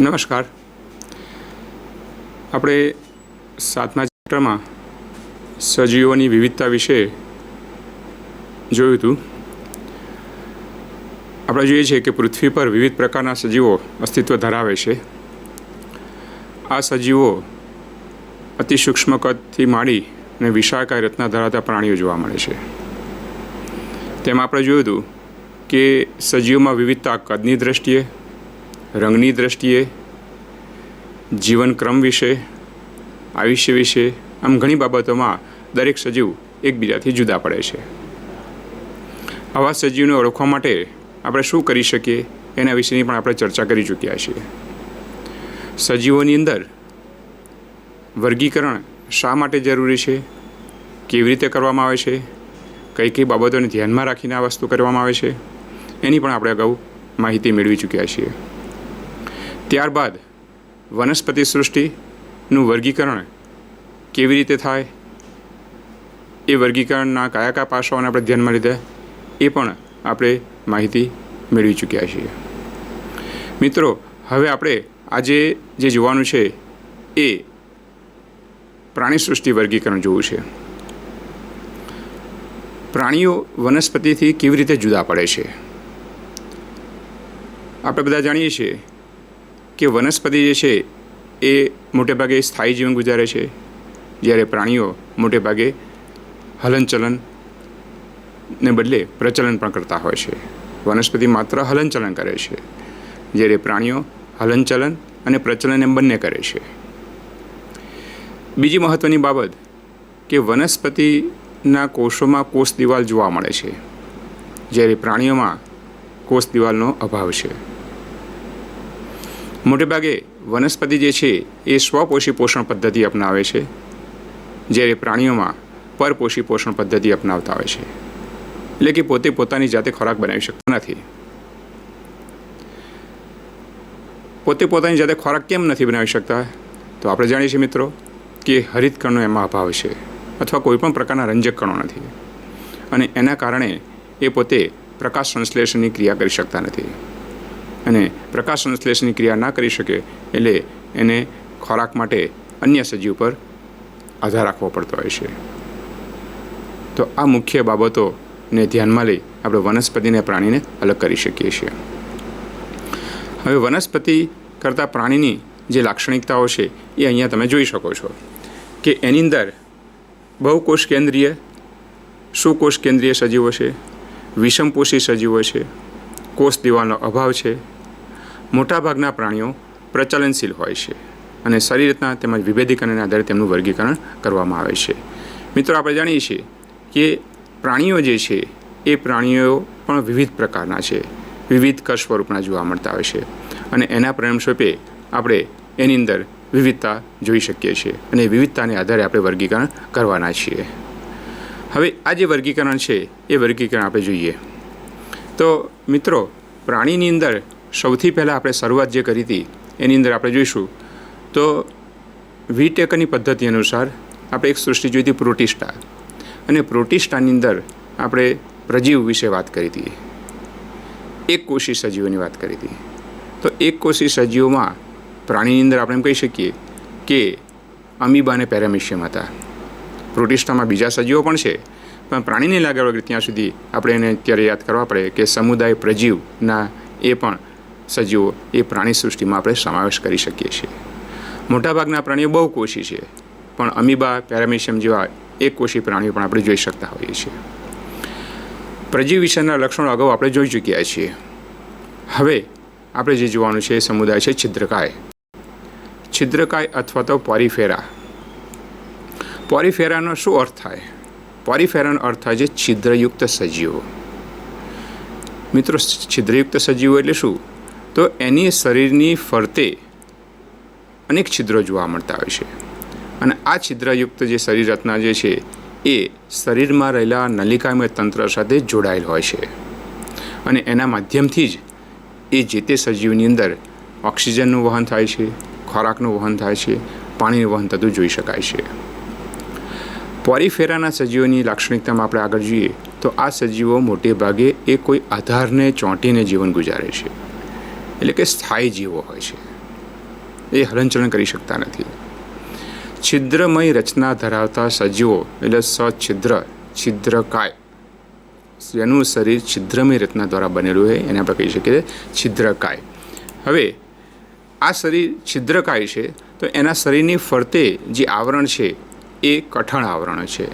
નમસ્કાર. આપણે 7મા ચેપ્ટરમાં સજીવોની વિવિધતા વિશે જોયું હતું. આપણે જોઈએ છીએ કે પૃથ્વી પર વિવિધ પ્રકારના સજીવો અસ્તિત્વ ધરાવે છે. આ સજીવો અતિ સૂક્ષ્મ કદથી માંડી અને વિશાળકાય રચના ધરાવતા પ્રાણીઓ જોવા મળે છે. તેમાં આપણે જોયું હતું કે સજીવોમાં વિવિધતા કદની દૃષ્ટિએ, રંગની દૃષ્ટિએ, જીવનક્રમ વિશે, આયુષ્ય વિશે, આમ ઘણી બાબતોમાં દરેક સજીવ એકબીજાથી જુદા પડે છે. આવા સજીવને ઓળખવા માટે આપણે શું કરી શકીએ એના વિશેની પણ આપણે ચર્ચા કરી ચૂક્યા છીએ. સજીવોની અંદર વર્ગીકરણ શા માટે જરૂરી છે, કેવી રીતે કરવામાં આવે છે, કઈ કઈ બાબતોને ધ્યાનમાં રાખીને આ વસ્તુ કરવામાં આવે છે, એની પણ આપણે અગાઉ માહિતી મેળવી ચૂક્યા છીએ. ત્યારબાદ વનસ્પતિ સૃષ્ટિનું વર્ગીકરણ કેવી રીતે થાય, એ વર્ગીકરણના કયા કયા પાસાઓને આપણે ધ્યાનમાં લીધા એ પણ આપણે માહિતી મેળવી ચૂક્યા છીએ. મિત્રો, હવે આપણે આજે જે જોવાનું છે એ પ્રાણી સૃષ્ટિ વર્ગીકરણ જોવું છે. પ્રાણીઓ વનસ્પતિથી કેવી રીતે જુદા પડે છે. આપણે બધા જાણીએ છીએ કે વનસ્પતિ જે છે એ મોટે ભાગે સ્થાયી જીવન ગુજારે છે, જ્યારે પ્રાણીઓ મોટે ભાગે હલનચલનને બદલે પ્રચલન પણ કરતા હોય છે. વનસ્પતિ માત્ર હલનચલન કરે છે, જ્યારે પ્રાણીઓ હલનચલન અને પ્રચલન એમ બંને કરે છે. બીજી મહત્ત્વની બાબત કે વનસ્પતિના કોષોમાં કોષ દિવાલ જોવા મળે છે, જ્યારે પ્રાણીઓમાં કોષ દિવાલનો અભાવ છે. મોટેભાગે વનસ્પતિ જે છે એ સ્વપોષી પોષણ પદ્ધતિ અપનાવે છે, જ્યારે પ્રાણીઓમાં પરપોષી પોષણ પદ્ધતિ અપનાવતા હોય છે. એટલે કે પોતે પોતાની જાતે ખોરાક બનાવી શકતા નથી. પોતે પોતાની જાતે ખોરાક કેમ નથી બનાવી શકતા? તો આપણે જાણીએ છીએ મિત્રો કે હરિતકણનો એમાં અભાવ છે, અથવા કોઈ પણ પ્રકારના રંજક કણો નથી, અને એના કારણે એ પોતે પ્રકાશ સંશ્લેષણની ક્રિયા કરી શકતા નથી. અને પ્રકાશ સંશ્લેષણની ક્રિયા ના કરી શકે એટલે એને ખોરાક માટે અન્ય સજીવ પર આધાર રાખવો પડતો હોય છે. તો આ મુખ્ય બાબતોને ધ્યાનમાં લઈ આપણે વનસ્પતિને પ્રાણીને અલગ કરી શકીએ છીએ. હવે વનસ્પતિ કરતાં પ્રાણીની જે લાક્ષણિકતાઓ છે એ અહીંયા તમે જોઈ શકો છો કે એની અંદર બહુકોષ કેન્દ્રીય, સુકોષ કેન્દ્રીય સજીવો છે, વિષમપોષી સજીવો છે, કોષ દિવાલનો અભાવ છે. મોટાભાગના પ્રાણીઓ પ્રચલનશીલ હોય છે અને શરીરના તેમજ વિભેદીકરણના આધારે તેમનું વર્ગીકરણ કરવામાં આવે છે. મિત્રો, આપણે જાણીએ છીએ કે પ્રાણીઓ જે છે એ પ્રાણીઓ પણ વિવિધ પ્રકારના છે, વિવિધ કદ સ્વરૂપના જોવા મળતા હોય છે, અને એના પરિણામ સ્વરૂપે આપણે એની અંદર વિવિધતા જોઈ શકીએ છીએ, અને વિવિધતાને આધારે આપણે વર્ગીકરણ કરવાના છીએ. હવે આ જે વર્ગીકરણ છે એ વર્ગીકરણ આપણે જોઈએ તો મિત્રો, પ્રાણીની અંદર સૌથી પહેલાં આપણે શરૂઆત જે કરી હતી એની અંદર આપણે જોઈશું તો વિટેકરની પદ્ધતિ અનુસાર આપણે એક સૃષ્ટિ જોઈ હતી પ્રોટિસ્ટા, અને પ્રોટિસ્ટાની અંદર આપણે પ્રજીવ વિશે વાત કરી હતી, એક કોષી સજીવોની વાત કરી હતી. તો એક કોષી સજીવોમાં પ્રાણીની અંદર આપણે એમ કહી શકીએ કે અમીબા અને પેરામિશિયમ હતા. પ્રોટિસ્ટામાં બીજા સજીવો પણ છે, પણ પ્રાણીને લાગે વગર ત્યાં સુધી આપણે એને અત્યારે યાદ કરવા પડે કે સમુદાય પ્રજીવના એ પણ સજીવો એ પ્રાણી સૃષ્ટિમાં આપણે સમાવેશ કરી શકીએ છીએ. મોટાભાગના પ્રાણીઓ બહુકોષી છે, પણ અમીબા, પેરામિશિયમ જેવા એક કોષી પ્રાણીઓ પણ આપણે જોઈ શકતા હોઈએ છીએ. પ્રજીવ વિશેના લક્ષણો અગાઉ આપણે જોઈ ચૂક્યા છીએ. હવે આપણે જે જોવાનું છે એ સમુદાય છે છિદ્રકાય. છિદ્રકાય અથવા તો પોરીફેરા. પોરીફેરાનો શું અર્થ થાય? પોરીફેરાનો અર્થ થાય છે છિદ્રયુક્ત સજીવો. મિત્રો, છિદ્રયુક્ત સજીવો એટલે શું? તો એની શરીરની ફરતે અનેક છિદ્રો જોવા મળતા હોય છે, અને આ છિદ્રયુક્ત જે શરીર રચના જે છે એ શરીરમાં રહેલા નલિકામય તંત્ર સાથે જોડાયેલ હોય છે, અને એના માધ્યમથી જ એ જે તે સજીવની અંદર ઓક્સિજનનું વહન થાય છે, ખોરાકનું વહન થાય છે, પાણીનું વહન થતું જોઈ શકાય છે. પોરીફેરાના સજીવોની લાક્ષણિકતામાં આપણે આગળ જોઈએ તો આ સજીવો મોટે ભાગે એ કોઈ આધારને ચોંટીને જીવન ગુજારે છે, એટલે કે સ્થાયી જીવો હોય છે. એ હલનચલન કરી શકતા નથી. છિદ્રમય રચના ધરાવતા સજીવો એટલે સછિદ્ર, છિદ્રકાય, જેનું શરીર છિદ્રમય રચના દ્વારા બનેલું હોય એને આપણે કહી શકીએ છિદ્રકાય. હવે આ શરીર છિદ્રકાય છે તો એના શરીરની ફરતે જે આવરણ છે એ કઠણ આવરણ છે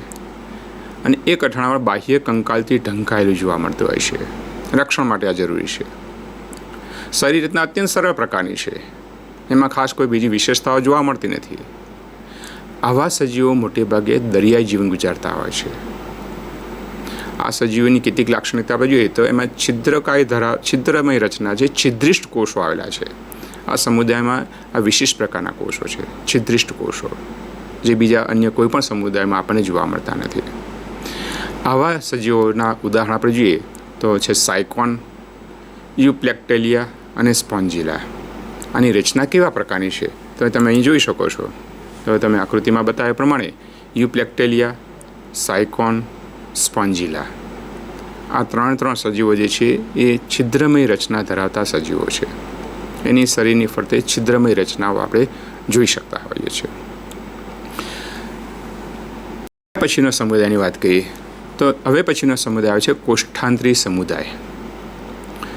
અને એ કઠણ આવરણ બાહ્ય કંકાલથી ઢંકાયેલું જોવા મળતું હોય છે. રક્ષણ માટે આ જરૂરી છે. શરીર રચના અત્યંત સરળ પ્રકારની છે, એમાં ખાસ કોઈ બીજી વિશેષતાઓ જોવા મળતી નથી. આવા સજીવો મોટે ભાગે દરિયાઈ જીવન ગુજારતા હોય છે. આ સજીવોની કેટલીક લાક્ષણિકતા આપણે જોઈએ તો એમાં છિદ્રમય રચના જે છિદ્રિષ્ટ કોષો આવેલા છે. આ સમુદાયમાં આ વિશિષ્ટ પ્રકારના કોષો છે, છિદ્રિષ્ટ કોષો, જે બીજા અન્ય કોઈ પણ સમુદાયમાં આપણને જોવા મળતા નથી. આવા સજીવોના ઉદાહરણ આપણે જોઈએ તો છે સાયકોન, યુપ્લેક્ટેલિયા અને સ્પોન્જિલા. આની રચના કેવા પ્રકારની છે તો તમે અહીં જોઈ શકો છો. તો તમે આકૃતિમાં બતાવ્યા પ્રમાણે યુપ્લેક્ટેલિયા, સાયકોન, સ્પોન્જિલા, આ ત્રણ સજીવો જે છે એ છિદ્રમય રચના ધરાવતા સજીવો છે. એની શરીરની ફરતે છિદ્રમય રચનાઓ આપણે જોઈ શકતા હોઈએ છીએ. પછીનો સમુદાયની વાત કરીએ તો હવે પછીનો સમુદાય આવે છે કોષ્ઠાંતરી સમુદાય,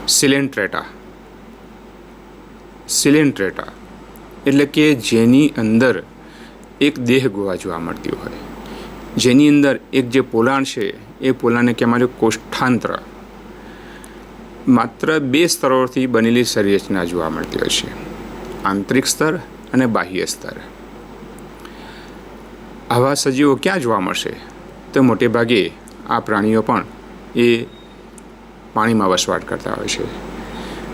સિલેન્ટ્રેટા. સિલેન્ટ્રેટા એટલે કે જેની અંદર એક દેહ ગુહા જોવા મળતી હોય, જેની અંદર એક જે પોલાણ છે એ પોલાણને કહેવામાં આવે કોષ્ઠાંત્ર. માત્ર 2 સ્તરોથી બનેલી શરીર રચના જોવા મળતી હોય છે, આંતરિક સ્તર અને બાહ્ય સ્તર. આવા સજીવો ક્યાં જોવા મળશે તો મોટે ભાગે આ પ્રાણીઓ પણ એ પાણીમાં વસવાટ કરતા હોય છે.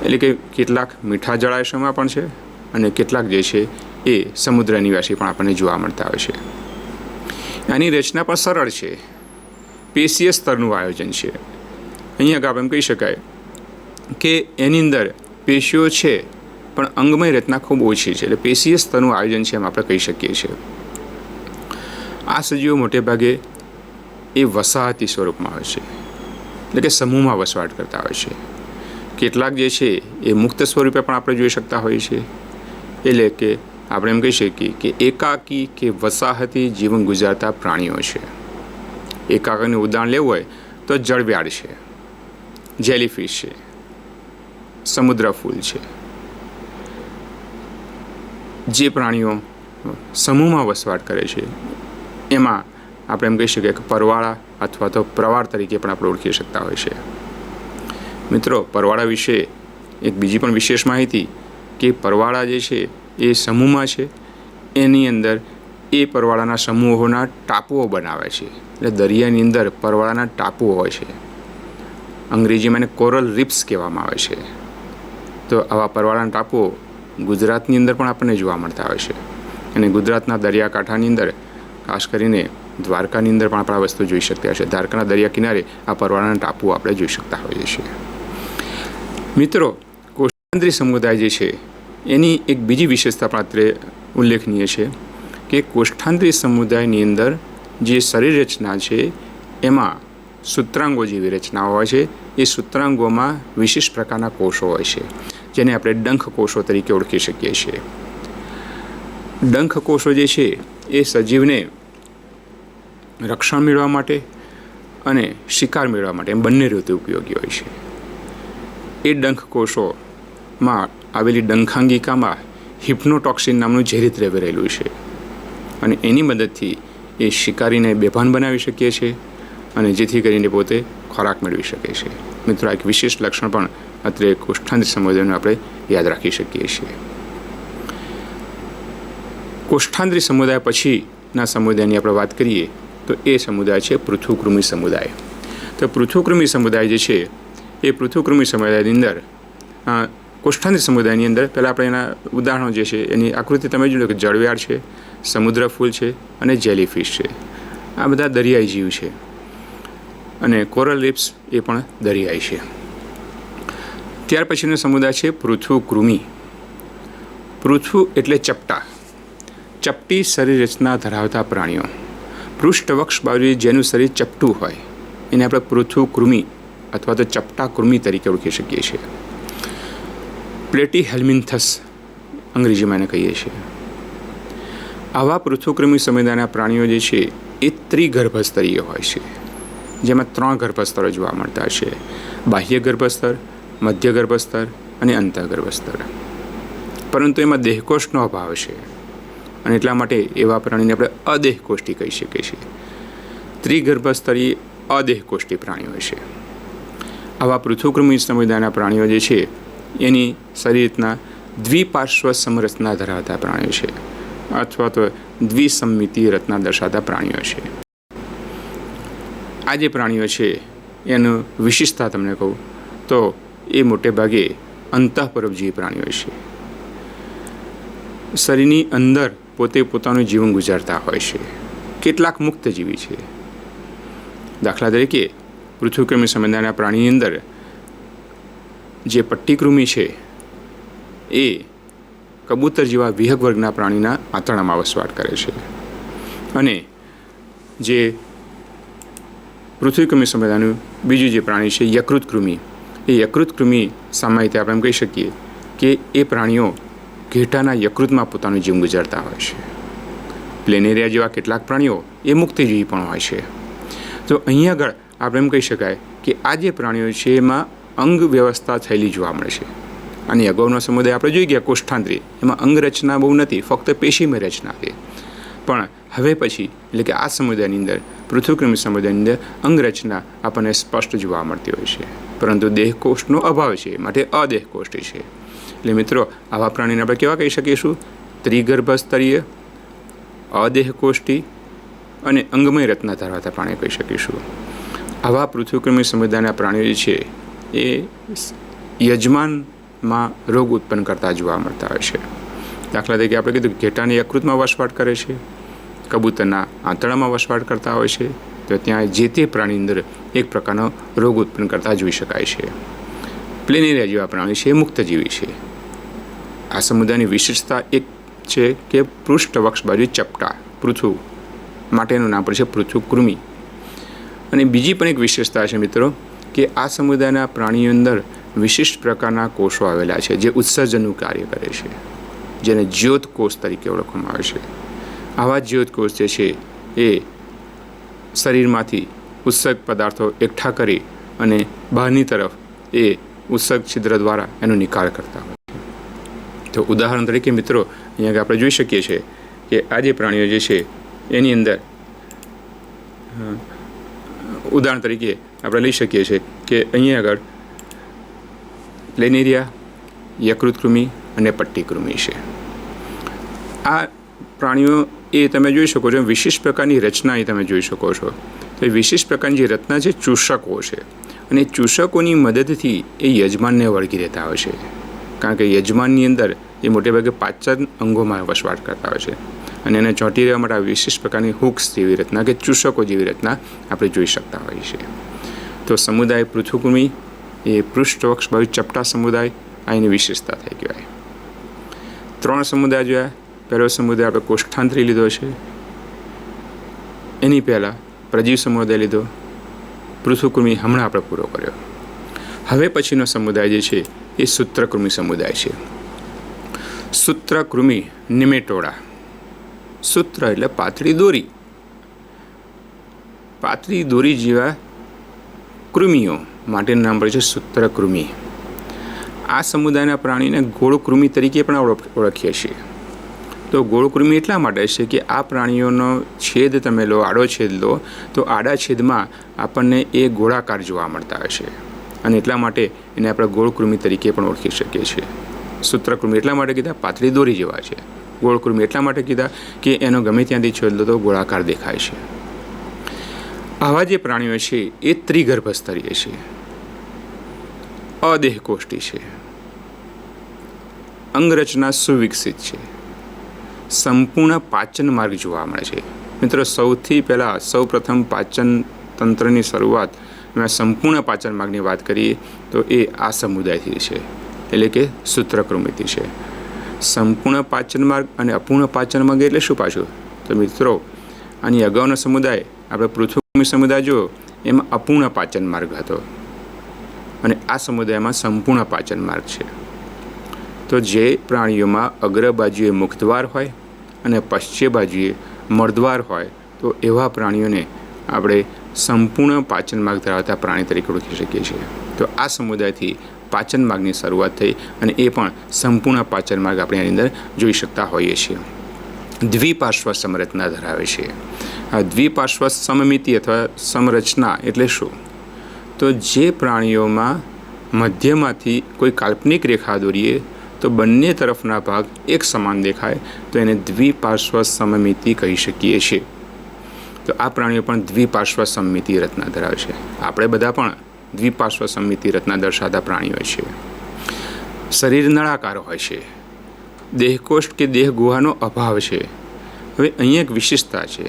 એટલે કે કેટલાક મીઠા જળાશયમાં પણ છે અને કેટલાક જે છે એ સમુદ્ર નિવાસી પણ આપણને જોવા મળતા હોય છે. આની રચના પણ સરળ છે, પેશીય સ્તરનું આયોજન છે. અહીંયા આગળ એમ કહી શકાય કે એની અંદર પેશીઓ છે પણ અંગમય રચના ખૂબ ઓછી છે, એટલે પેશીય સ્તરનું આયોજન છે એમ આપણે કહી શકીએ છીએ. આ સજીવો મોટે ભાગે એ વસાહતી સ્વરૂપમાં હોય છે, એટલે કે સમૂહમાં વસવાટ કરતા હોય છે. કેટલાક જે છે એ મુક્ત સ્વરૂપે પણ આપણે જોઈ શકતા હોઈએ છીએ. એટલે કે આપણે એમ કહી શકીએ કે એકાકી કે વસાહતી જીવન ગુજારતા પ્રાણીઓ છે. એકાકીનું ઉદાહરણ લેવું હોય તો જળવ્યાળ છે, જેલીફિશ છે, સમુદ્ર ફૂલ છે. જે પ્રાણીઓ સમૂહમાં વસવાટ કરે છે એમાં આપણે એમ કહી શકીએ કે પરવાળા અથવા તો પ્રવાળ તરીકે પણ આપણે ઓળખી શકતા હોય છે. મિત્રો, પરવાળા વિશે એક બીજી પણ વિશેષ માહિતી કે પરવાળા જે છે એ સમૂહમાં છે, એની અંદર એ પરવાળાના સમૂહોના ટાપુઓ બનાવે છે. એટલે દરિયાની અંદર પરવાળાના ટાપુઓ હોય છે, અંગ્રેજીમાં એને કોરલ રીપ્સ કહેવામાં આવે છે. તો આવા પરવાળાના ટાપુઓ ગુજરાતની અંદર પણ આપણને જોવા મળતા હોય છે અને ગુજરાતના દરિયાકાંઠાની અંદર ખાસ કરીને દ્વારકાની અંદર પણ આપણે આ વસ્તુ જોઈ શકતા હોય છે. દ્વારકાના દરિયા કિનારે આ પરવાળાના ટાપુઓ આપણે જોઈ શકતા હોઈએ છીએ. મિત્રો, કોષ્ઠાંતરી સમુદાય જે છે એની એક બીજી વિશેષતા પણ અત્રે ઉલ્લેખનીય છે કે કોષ્ઠાંતરી સમુદાયની અંદર જે શરીર રચના છે એમાં સૂત્રાંગો જેવી રચનાઓ હોય છે. એ સૂત્રાંગોમાં વિશિષ્ટ પ્રકારના કોષો હોય છે જેને આપણે ડંખ કોષો તરીકે ઓળખી શકીએ છીએ. ડંખ કોષો જે છે એ સજીવને રક્ષણ મેળવવા માટે અને શિકાર મેળવવા માટે એમ બંને રીતે ઉપયોગી હોય છે. એ ડંખ કોષોમાં આવેલી ડંખાંગિકામાં હિપ્નોટોક્સિન નામનું ઝેરી દ્રવ્ય રહેલું છે અને એની મદદથી એ શિકારીને બેભાન બનાવી શકીએ છીએ અને જેથી કરીને પોતે ખોરાક મેળવી શકે છે. મિત્રો, આ એક વિશેષ લક્ષણ પણ અત્રે કોષ્ઠાંતરી સમુદાયનું આપણે યાદ રાખી શકીએ છીએ. કોષ્ઠાંતરી સમુદાય પછીના સમુદાયની આપણે વાત કરીએ તો એ સમુદાય છે પૃથુકૃમિ સમુદાય. તો પૃથુકૃમિ સમુદાય જે છે એ પૃથુકૃમિ સમુદાયની અંદર કોષ્ઠાંતરી સમુદાયની અંદર પહેલાં આપણે એના ઉદાહરણો જે છે એની આકૃતિ તમે જોયું કે જળવ્યાળ છે, સમુદ્ર ફૂલ છે અને જેલીફિશ છે. આ બધા દરિયાઈ જીવ છે અને કોરલ રીપ્સ એ પણ દરિયાઈ છે. ત્યાર પછીનો સમુદાય છે પૃથુકૃમિ. પૃથુ એટલે ચપટા, ચપટી શરીર રચના ધરાવતા પ્રાણીઓ. પૃષ્ઠવક્ષ બાજુએ જેનું શરીર ચપટું હોય એને આપણે પૃથુકૃમિ અથવા તો ચપટા કૃમિ તરીકે ઓળખી શકીએ છીએ. પ્લેટીહેલ્મિન્થસ અંગ્રેજીમાં એને કહીએ છીએ. આવા પૃથુકૃમિ સમુદાયના પ્રાણીઓ જે છે એ ત્રિગર્ભસ્તરીય હોય છે, જેમાં 3 ગર્ભસ્તરો જોવા મળતા છે: બાહ્ય ગર્ભસ્તર, મધ્ય ગર્ભસ્તર અને અંતઃગર્ભસ્તર. પરંતુ એમાં દેહકોષ્ઠનો અભાવ છે અને એટલા માટે એવા પ્રાણીને આપણે અદેહકોષ્ઠી કહી શકીએ છીએ. ત્રિગર્ભસ્તરીય અદેહકોષ્ઠી પ્રાણીઓ છે. આવા પૃથુકૃમિ સમુદાયના પ્રાણીઓ જે છે એની શરીરના દ્વિપાર્શ્વ સમરચના ધરાવતા પ્રાણીઓ છે, અથવા તો દ્વિસંમિતીય રચના દર્શાવતા પ્રાણીઓ છે. આ જે પ્રાણીઓ છે એનું વિશેષતા તમને કહું તો એ મોટે ભાગે અંતઃપરોપજીવી પ્રાણીઓ છે. શરીરની અંદર પોતે પોતાનું જીવન ગુજારતા હોય છે. કેટલાક મુક્તજીવી છે. દાખલા તરીકે પૃથુકૃમિ સમુદાયના પ્રાણીની અંદર જે પટ્ટીકૃમિ છે એ કબૂતર જેવા વિહગ વર્ગના પ્રાણીના આંતરડામાં વસવાટ કરે છે. અને જે પૃથ્વીકૃમિ સમુદાયનું બીજું જે પ્રાણી છે યકૃતકૃમિ, એ યકૃતકૃમિ સામાન્ય રીતે આપણે એમ કહી શકીએ કે એ પ્રાણીઓ ઘેટાના યકૃતમાં પોતાનું જીવન ગુજારતા હોય છે. પ્લેનેરિયા જેવા કેટલાક પ્રાણીઓ એ મુક્તજીવી પણ હોય છે. તો અહીં આગળ આપણે એમ કહી શકાય કે આ જે પ્રાણીઓ છે એમાં અંગ વ્યવસ્થા થયેલી જોવા મળે છે. અને અગાઉનો સમુદાય આપણે જોઈ ગયા કોષ્ઠાંત્રી, એમાં અંગરચના બહુ નથી, ફક્ત પેશીમય રચના હતી. પણ હવે પછી એટલે કે આ સમુદાયની અંદર પૃથુકૃમિ સમુદાયની અંદર અંગરચના આપણને સ્પષ્ટ જોવા મળતી હોય છે, પરંતુ દેહકોષ્ઠનો અભાવ છે, માટે અદેહકોષ્ઠી છે. એટલે મિત્રો, આવા પ્રાણીને આપણે કેવા કહી શકીશું? ત્રિગર્ભસ્તરીય, અદેહકોષ્ઠી અને અંગમય રચના ધરાવતા પ્રાણી કહી શકીશું. આવા પૃથુકૃમિ સમુદાયના પ્રાણીઓ જે છે એ યજમાનમાં રોગ ઉત્પન્ન કરતા જોવા મળતા હોય છે. દાખલા તરીકે આપણે કીધું ઘેટાની યકૃતમાં વસવાટ કરે છે, કબૂતરના આંતરડામાં વસવાટ કરતા હોય છે, તો ત્યાં જે તે પ્રાણી અંદર એક પ્રકારનો રોગ ઉત્પન્ન કરતા જોઈ શકાય છે. પ્લેનેરિયા જેવા પ્રાણી છે એ મુક્તજીવી છે. આ સમુદાયની વિશેષતા એક છે કે પૃષ્ઠવક્ષ બાજુ ચપટા, પૃથુ માટેનું નામ પડે છે પૃથુકૃમિ. અને બીજી પણ એક વિશેષતા છે મિત્રો કે આ સમુદાયના પ્રાણીઓ અંદર વિશિષ્ટ પ્રકારના કોષો આવેલા છે જે ઉત્સર્જનનું કાર્ય કરે છે, જેને જ્યોતકોષ તરીકે ઓળખવામાં આવે છે. આવા જ્યોતકોષ જે છે એ શરીરમાંથી ઉત્સર્ગ પદાર્થો એકઠા કરી અને બહારની તરફ એ ઉત્સર્ગ છિદ્ર દ્વારા એનો નિકાલ કરતા હોય છે. તો ઉદાહરણ તરીકે મિત્રો અહીંયા આપણે જોઈ શકીએ છીએ કે આ જે પ્રાણીઓ જે છે એની અંદર ઉદાહરણ તરીકે આપણે લઈ શકીએ છીએ કે અહીંયા આગળ પ્લેનેરિયા, યકૃતકૃમિ અને પટ્ટીકૃમિ છે. આ પ્રાણીઓ એ તમે જોઈ શકો છો, વિશિષ્ટ પ્રકારની રચના એ તમે જોઈ શકો છો. તો એ વિશિષ્ટ પ્રકારની જે રચના છે ચૂષકો છે, અને ચૂષકોની મદદથી એ યજમાનને વળગી રહેતા હોય છે. કારણ કે યજમાનની અંદર એ મોટે ભાગે પાચન અંગોમાં વસવાટ કરતા હોય છે, અને એને ચોંટી રહેવા માટે વિશિષ્ટ પ્રકારની હુક્સ જેવી રચના કે ચૂષકો જેવી રચના આપણે જોઈ શકતા હોઈએ છીએ. તો સમુદાય પૃથુકૃમિ એ પૃષ્ઠવક્ષ બાજુ ચપટા સમુદાય, આ એની વિશેષતા થઈ કહેવાય. 3 સમુદાય જોયા. પહેલો સમુદાય આપણે કોષ્ઠાંત્રી લીધો છે, એની પહેલાં પ્રજીવ સમુદાય લીધો, પૃથુકૃમિ હમણાં આપણે પૂરો કર્યો. હવે પછીનો સમુદાય જે છે એ સૂત્રકૃમિ સમુદાય છે. સૂત્રકૃમિ નિમેટોડા. સૂત્ર એટલે પાતળી દોરી, પાતળી દોરી જેવા કૃમિઓ માટેનું નામ પડે છે સૂત્રકૃમિ. આ સમુદાયના પ્રાણીને ગોળકૃમિ તરીકે પણ ઓળખીએ છીએ. તો ગોળકૃમિ એટલા માટે છે કે આ પ્રાણીઓનો છેદ તમે લો, આડો છેદ લો, તો આડા છેદમાં આપણને એ ગોળાકાર જોવા મળતા હોય છે, અને એટલા માટે એને આપણે ગોળકૃમિ તરીકે પણ ઓળખી શકીએ છીએ. સૂત્રકૃમિ એટલા માટે કીધા પાતળી દોરી જેવા છે. ગોળકૃમિ એટલા માટે કીધા કે એનો ગમે ત્યાંથી છેદ લો તો ગોળાકાર દેખાય છે. આવા જે પ્રાણીઓ છે એ ત્રિગર્ભસ્તરીય છે, અદેહકોષ્ઠી છે, અંગરચના સુવિકસિત છે, સંપૂર્ણ પાચન માર્ગ જોવા મળે છે. મિત્રો, સૌપ્રથમ પાચન તંત્રની શરૂઆત મેં સંપૂર્ણ પાચન માર્ગની વાત કરીએ તો એ આ સમુદાયથી છે, એટલે કે સૂત્રકૃમિથી છે. સંપૂર્ણ પાચન માર્ગ અને અપૂર્ણ પાચન માર્ગ એટલે શું પાછું? તો મિત્રો, આની અગાઉનો સમુદાય આપણે પૃથુકૃમિ સમુદાય જો એમાં અપૂર્ણ પાચન માર્ગ હતો, અને આ સમુદાયમાં સંપૂર્ણ પાચન માર્ગ છે. તો જે પ્રાણીઓમાં અગ્ર બાજુએ મુખદ્વાર હોય અને પશ્ચિમ બાજુએ મળદ્વાર હોય તો એવા પ્રાણીઓને આપણે સંપૂર્ણ પાચન માર્ગ ધરાવતા પ્રાણી તરીકે ઓળખી શકીએ છીએ. તો આ સમુદાયથી પાચન માર્ગની શરૂઆત થઈ અને એ પણ સંપૂર્ણ પાચન માર્ગ આપણે આની અંદર જોઈ શકતા હોઈએ છીએ. દ્વિપાર્શ્વ સમરચના ધરાવે છે. આ દ્વિપાર્શ્વ સમમિતિ અથવા સમરચના એટલે શું? તો જે પ્રાણીઓમાં મધ્યમાંથી કોઈ કાલ્પનિક રેખા દોરીએ તો બંને તરફના ભાગ એક સમાન દેખાય તો એને દ્વિપાર્શ્વ સમમિતિ કહી શકીએ છીએ. તો આ પ્રાણીઓ પણ દ્વિપાર્શ્વ સમમિતિ રચના ધરાવે છે. આપણે બધા પણ દ્વિપાર્શ્વ સમમિતિ રચના દર્શાવતા પ્રાણીઓ છીએ. શરીર નળાકાર હોય છે. દેહકોષ્ઠ કે દેહ ગુહાનો અભાવ છે. હવે અહીંયા એક વિશેષતા છે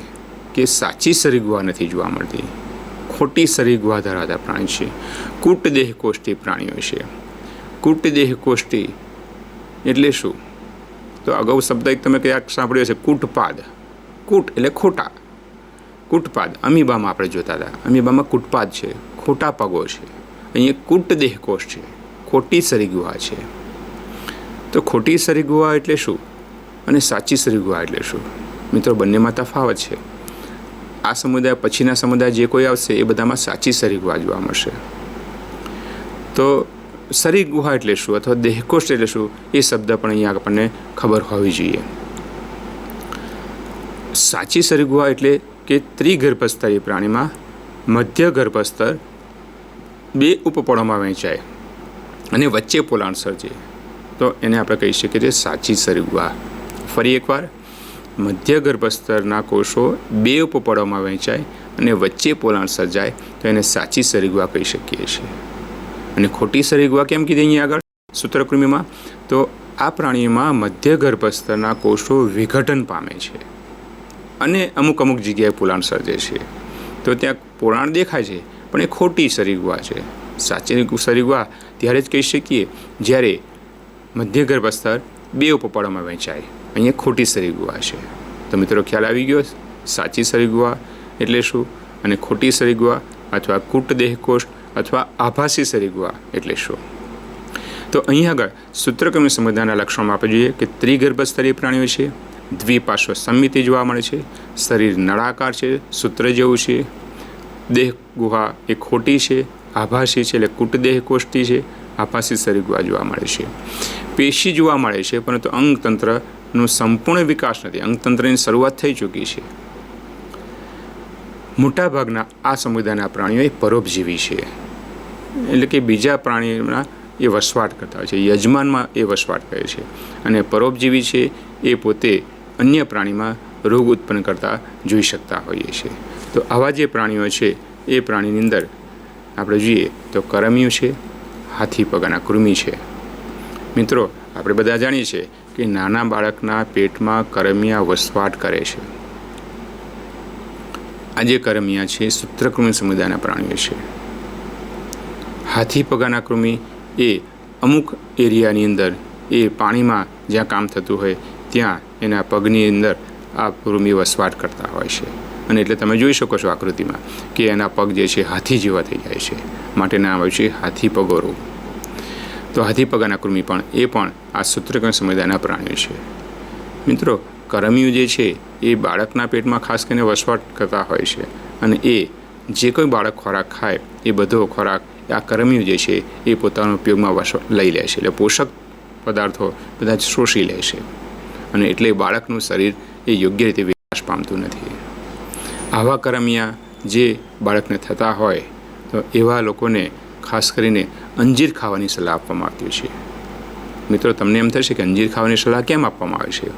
કે સાચી શરીર ગુહા નથી જોવા મળતી, ખોટી શરીર ગુહા ધરાવતા પ્રાણી છે. કૂટ દેહકોષ્ઠી પ્રાણીઓ છે. કૂટ દેહકોષ્ઠી એટલે શું? તો અગાઉ શબ્દ એક તમે ક્યાંક સાંભળ્યો છે, કૂટપાદ. કૂટ એટલે ખોટા. કૂટપાદ અમીબામાં આપણે જોતા હતા. અમીબામાં કૂટપાદ છે, ખોટા પગો છે. અહીંયા કૂટ દેહકોષ્ઠ છે, ખોટી શરીર ગુહા છે. તો ખોટી શરીર ગુહા એટલે શું અને સાચી શરીર ગુહા એટલે શું? મિત્રો, બંનેમાં તફાવત છે. આ સમુદાય પછીના સમુદાય જે કોઈ આવશે એ બધામાં સાચી શરીર ગુહા જોવા મળશે. તો શરીર ગુહા એટલે શું અથવા દેહકોષ્ઠ એટલે શું એ શબ્દ પણ અહીંયા આપણને ખબર હોવી જોઈએ. સાચી શરીર ગુહા એટલે કે ત્રિગર્ભસ્તરીય પ્રાણીમાં મધ્ય ગર્ભસ્તર બે ઉપપળોમાં વહેંચાય અને વચ્ચે પોલાણ સર્જે તો એને આપણે કહી શકીએ છીએ સાચી શરીર ગુહા. ફરી એકવાર, મધ્ય ગર્ભસ્તરના કોષો બે ઉપપળોમાં વહેંચાય અને વચ્ચે પોલાણ સર્જાય તો એને સાચી શરીર ગુહા કહી શકીએ છીએ. અને ખોટી શરીર ગુહા કેમ કીધી અહીંયા આગળ સૂત્રકૃમિમાં? તો આ પ્રાણીઓમાં મધ્ય ગર્ભસ્તરના કોષો વિઘટન પામે છે અને અમુક જગ્યાએ પોલાણ સર્જે છે. તો ત્યાં પોલાણ દેખાય છે પણ એ ખોટી શરીર ગુહા છે. સાચી શરીર ગુહા ત્યારે જ કહી શકીએ જ્યારે મધ્ય ગર્ભસ્તર બે ઉપપળોમાં વહેંચાય. અહીંયા ખોટી શરીર ગુહા છે. તો મિત્રો, ખ્યાલ આવી ગયો સાચી શરીર ગુહા એટલે શું અને ખોટી શરીર ગુહા અથવા કૂટ દેહકોષ્ઠ અથવા આભાસી શરીર ગુહા એટલે શું? તો અહીં આગળ સૂત્રકર્મી સમુદાયના લક્ષણો આપણે જોઈએ કે ત્રિગર્ભસ્તરીય પ્રાણીઓ છે, દ્વિપાર્શ્વ સમમિતિ જોવા મળે છે, શરીર નળાકાર છે, સૂત્ર જેવું છે, દેહ ગુહા એ ખોટી છે, આભાસી છે એટલે કૂટ દેહકોષ્ઠી છે, આભાસી શરીર ગુહા જોવા મળે છે. પેશી જોવા મળે છે પરંતુ અંગતંત્રનો સંપૂર્ણ વિકાસ નથી. અંગતંત્રની શરૂઆત થઈ ચૂકી છે. મોટાભાગના આ સમુદાયના પ્રાણીઓ એ પરોપજીવી છે એટલે કે બીજા પ્રાણીઓના એ વસવાટ કરતા હોય છે, યજમાનમાં એ વસવાટ કરે છે. અને પરોપજીવી છે એ પોતે અન્ય પ્રાણીમાં રોગ ઉત્પન્ન કરતા જોઈ શકતા હોઈએ છીએ. તો આવા જે પ્રાણીઓ છે એ પ્રાણીની અંદર આપણે જોઈએ તો કરમિયું છે, હાથી પગાના કૃમિ છે. મિત્રો, આપણે બધા જાણીએ છીએ કે નાના બાળકના પેટમાં કરમિયા વસવાટ કરે છે. આ જે કરમિયા છે સૂત્રકૃમિ સમુદાયના પ્રાણીઓ છે. હાથી પગાના કૃમિ એ અમુક એરિયાની અંદર એ પાણીમાં જ્યાં કામ થતું હોય ત્યાં એના પગની અંદર આ કૃમિ વસવાટ કરતા હોય છે. અને એટલે તમે જોઈ શકો છો આકૃતિમાં કે એના પગ જે છે હાથી જેવા થઈ જાય છે, માટે નામ આવ્યું છે હાથી પગો રોગ. તો હાથી પગાના કૃમિ પણ આ સૂત્રકર્મી સમુદાયના પ્રાણીઓ છે. મિત્રો, કરમિયું જે છે એ બાળકના પેટમાં ખાસ કરીને વસવાટ કરતા હોય છે અને એ જે કોઈ બાળક ખોરાક ખાય એ બધો ખોરાક આ કરમિયું જે છે એ પોતાના ઉપયોગમાં લઈ લે છે. એટલે પોષક પદાર્થો બધા શોષી લે છે અને એટલે બાળકનું શરીર એ યોગ્ય રીતે વિકાસ પામતું નથી. આવા કરમિયા જે બાળકને થતા હોય તો એવા લોકોને ખાસ કરીને અંજીર ખાવાની સલાહ આપવામાં આવતી છે. મિત્રો, તમને એમ થશે કે અંજીર ખાવાની સલાહ કેમ આપવામાં આવે છે?